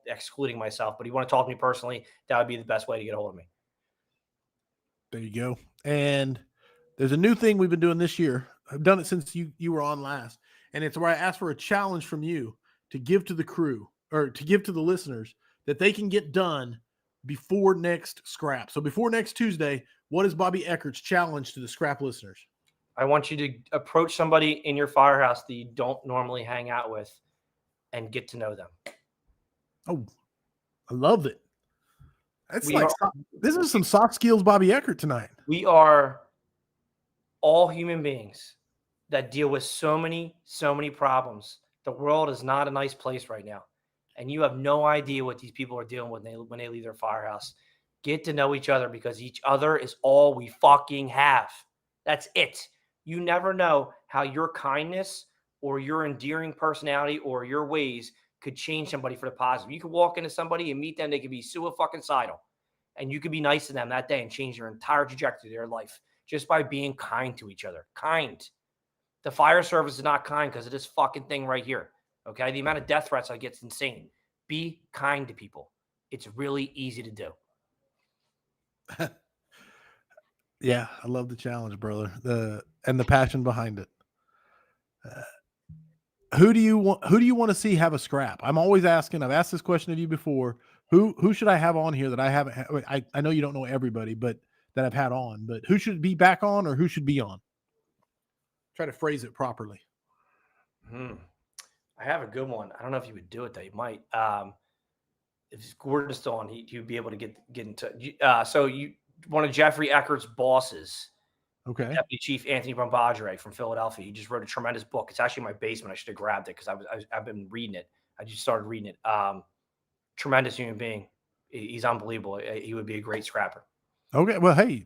excluding myself. But if you want to talk to me personally, that would be the best way to get a hold of me. There you go. And there's a new thing we've been doing this year. I've done it since you were on last, and it's where I asked for a challenge from you to give to the crew or to give to the listeners that they can get done before next scrap. So before next Tuesday, what is Bobby Eckert's challenge to the scrap listeners? I want you to approach somebody in your firehouse that you don't normally hang out with and get to know them. Oh, I love it. This is some soft skills Bobby Eckert tonight. We are all human beings that deal with so many problems. The world is not a nice place right now. And you have no idea what these people are dealing with when they leave their firehouse. Get to know each other, because each other is all we fucking have. That's it. You never know how your kindness or your endearing personality or your ways could change somebody for the positive. You could walk into somebody and meet them. They could be suicidal, and you could be nice to them that day and change their entire trajectory of their life just by being kind to each other. Kind. The fire service is not kind because of this fucking thing right here. Okay. The amount of death threats I get is insane. Be kind to people. It's really easy to do. Yeah, I love the challenge, brother. And the passion behind it. Who do you want to see have a scrap? I'm always asking. I've asked this question of you before. Who should I have on here that I haven't? I know you don't know everybody, but that I've had on. But who should be back on, or who should be on? Try to phrase it properly. I have a good one. I don't know if you would do it though. You might. If Gordon is still on, he'd be able to get into. So one of Jeffrey Eckert's bosses. Okay. Deputy Chief Anthony Brambagere from Philadelphia. He just wrote a tremendous book. It's actually in my basement. I should have grabbed it because I've been reading it. I just started reading it. Tremendous human being. He's unbelievable. He would be a great scrapper. Okay. Well, hey,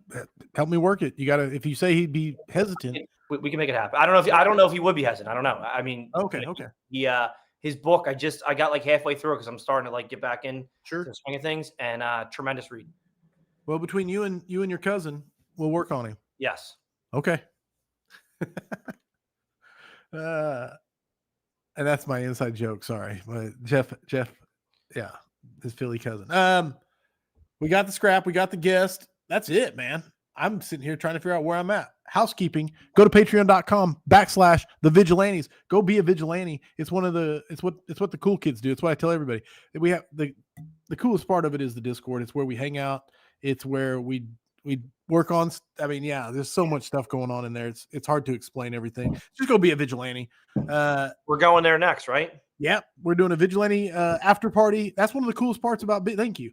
help me work it. You got to. If you say he'd be hesitant, we can make it happen. I don't know if he would be hesitant. I don't know. I mean, okay. His book. I got like halfway through it because I'm starting to like get back in to the swing of things, and tremendous read. Well, between you and your cousin, we'll work on him. Yes. Okay. And that's my inside joke. Sorry. But Jeff, yeah, his Philly cousin. We got the scrap. We got the guest. That's it, man. I'm sitting here trying to figure out where I'm at. Housekeeping. Go to patreon.com/the Vigilantes. Go be a vigilante. It's what the cool kids do. It's what I tell everybody. We have the coolest part of it is the Discord. It's where we hang out. It's where we work on. I mean, yeah, there's so much stuff going on in there. It's hard to explain everything. Just go be a vigilante. We're going there next, right? Yeah, we're doing a vigilante after party. That's one of the coolest parts about. Thank you.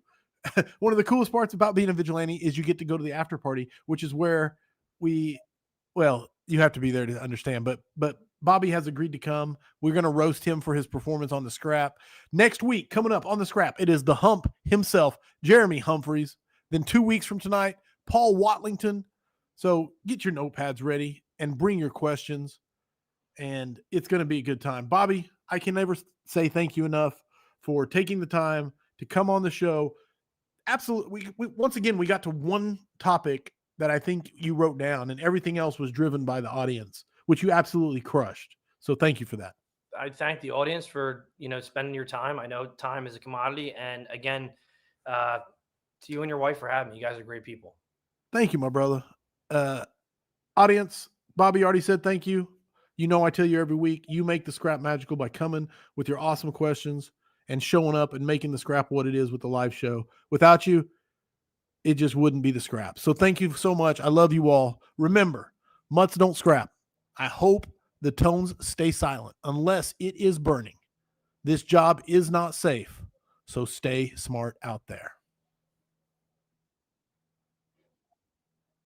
One of the coolest parts about being a vigilante is you get to go to the after party, which is where you have to be there to understand. But Bobby has agreed to come. We're going to roast him for his performance on the scrap next week. Coming up on the scrap, it is the Hump himself, Jeremy Humphreys. Then 2 weeks from tonight, Paul Watlington. So get your notepads ready and bring your questions, and it's going to be a good time. Bobby, I can never say thank you enough for taking the time to come on the show. Absolutely. We once again, we got to one topic that I think you wrote down, and everything else was driven by the audience, which you absolutely crushed. So thank you for that. I thank the audience for, spending your time. I know time is a commodity. And again, to you and your wife for having me. You guys are great people. Thank you, my brother. Audience, Bobby already said thank you. I tell you every week, you make the scrap magical by coming with your awesome questions and showing up and making the scrap what it is with the live show. Without you, it just wouldn't be the scrap. So thank you so much. I love you all. Remember, mutts don't scrap. I hope the tones stay silent unless it is burning. This job is not safe, so stay smart out there.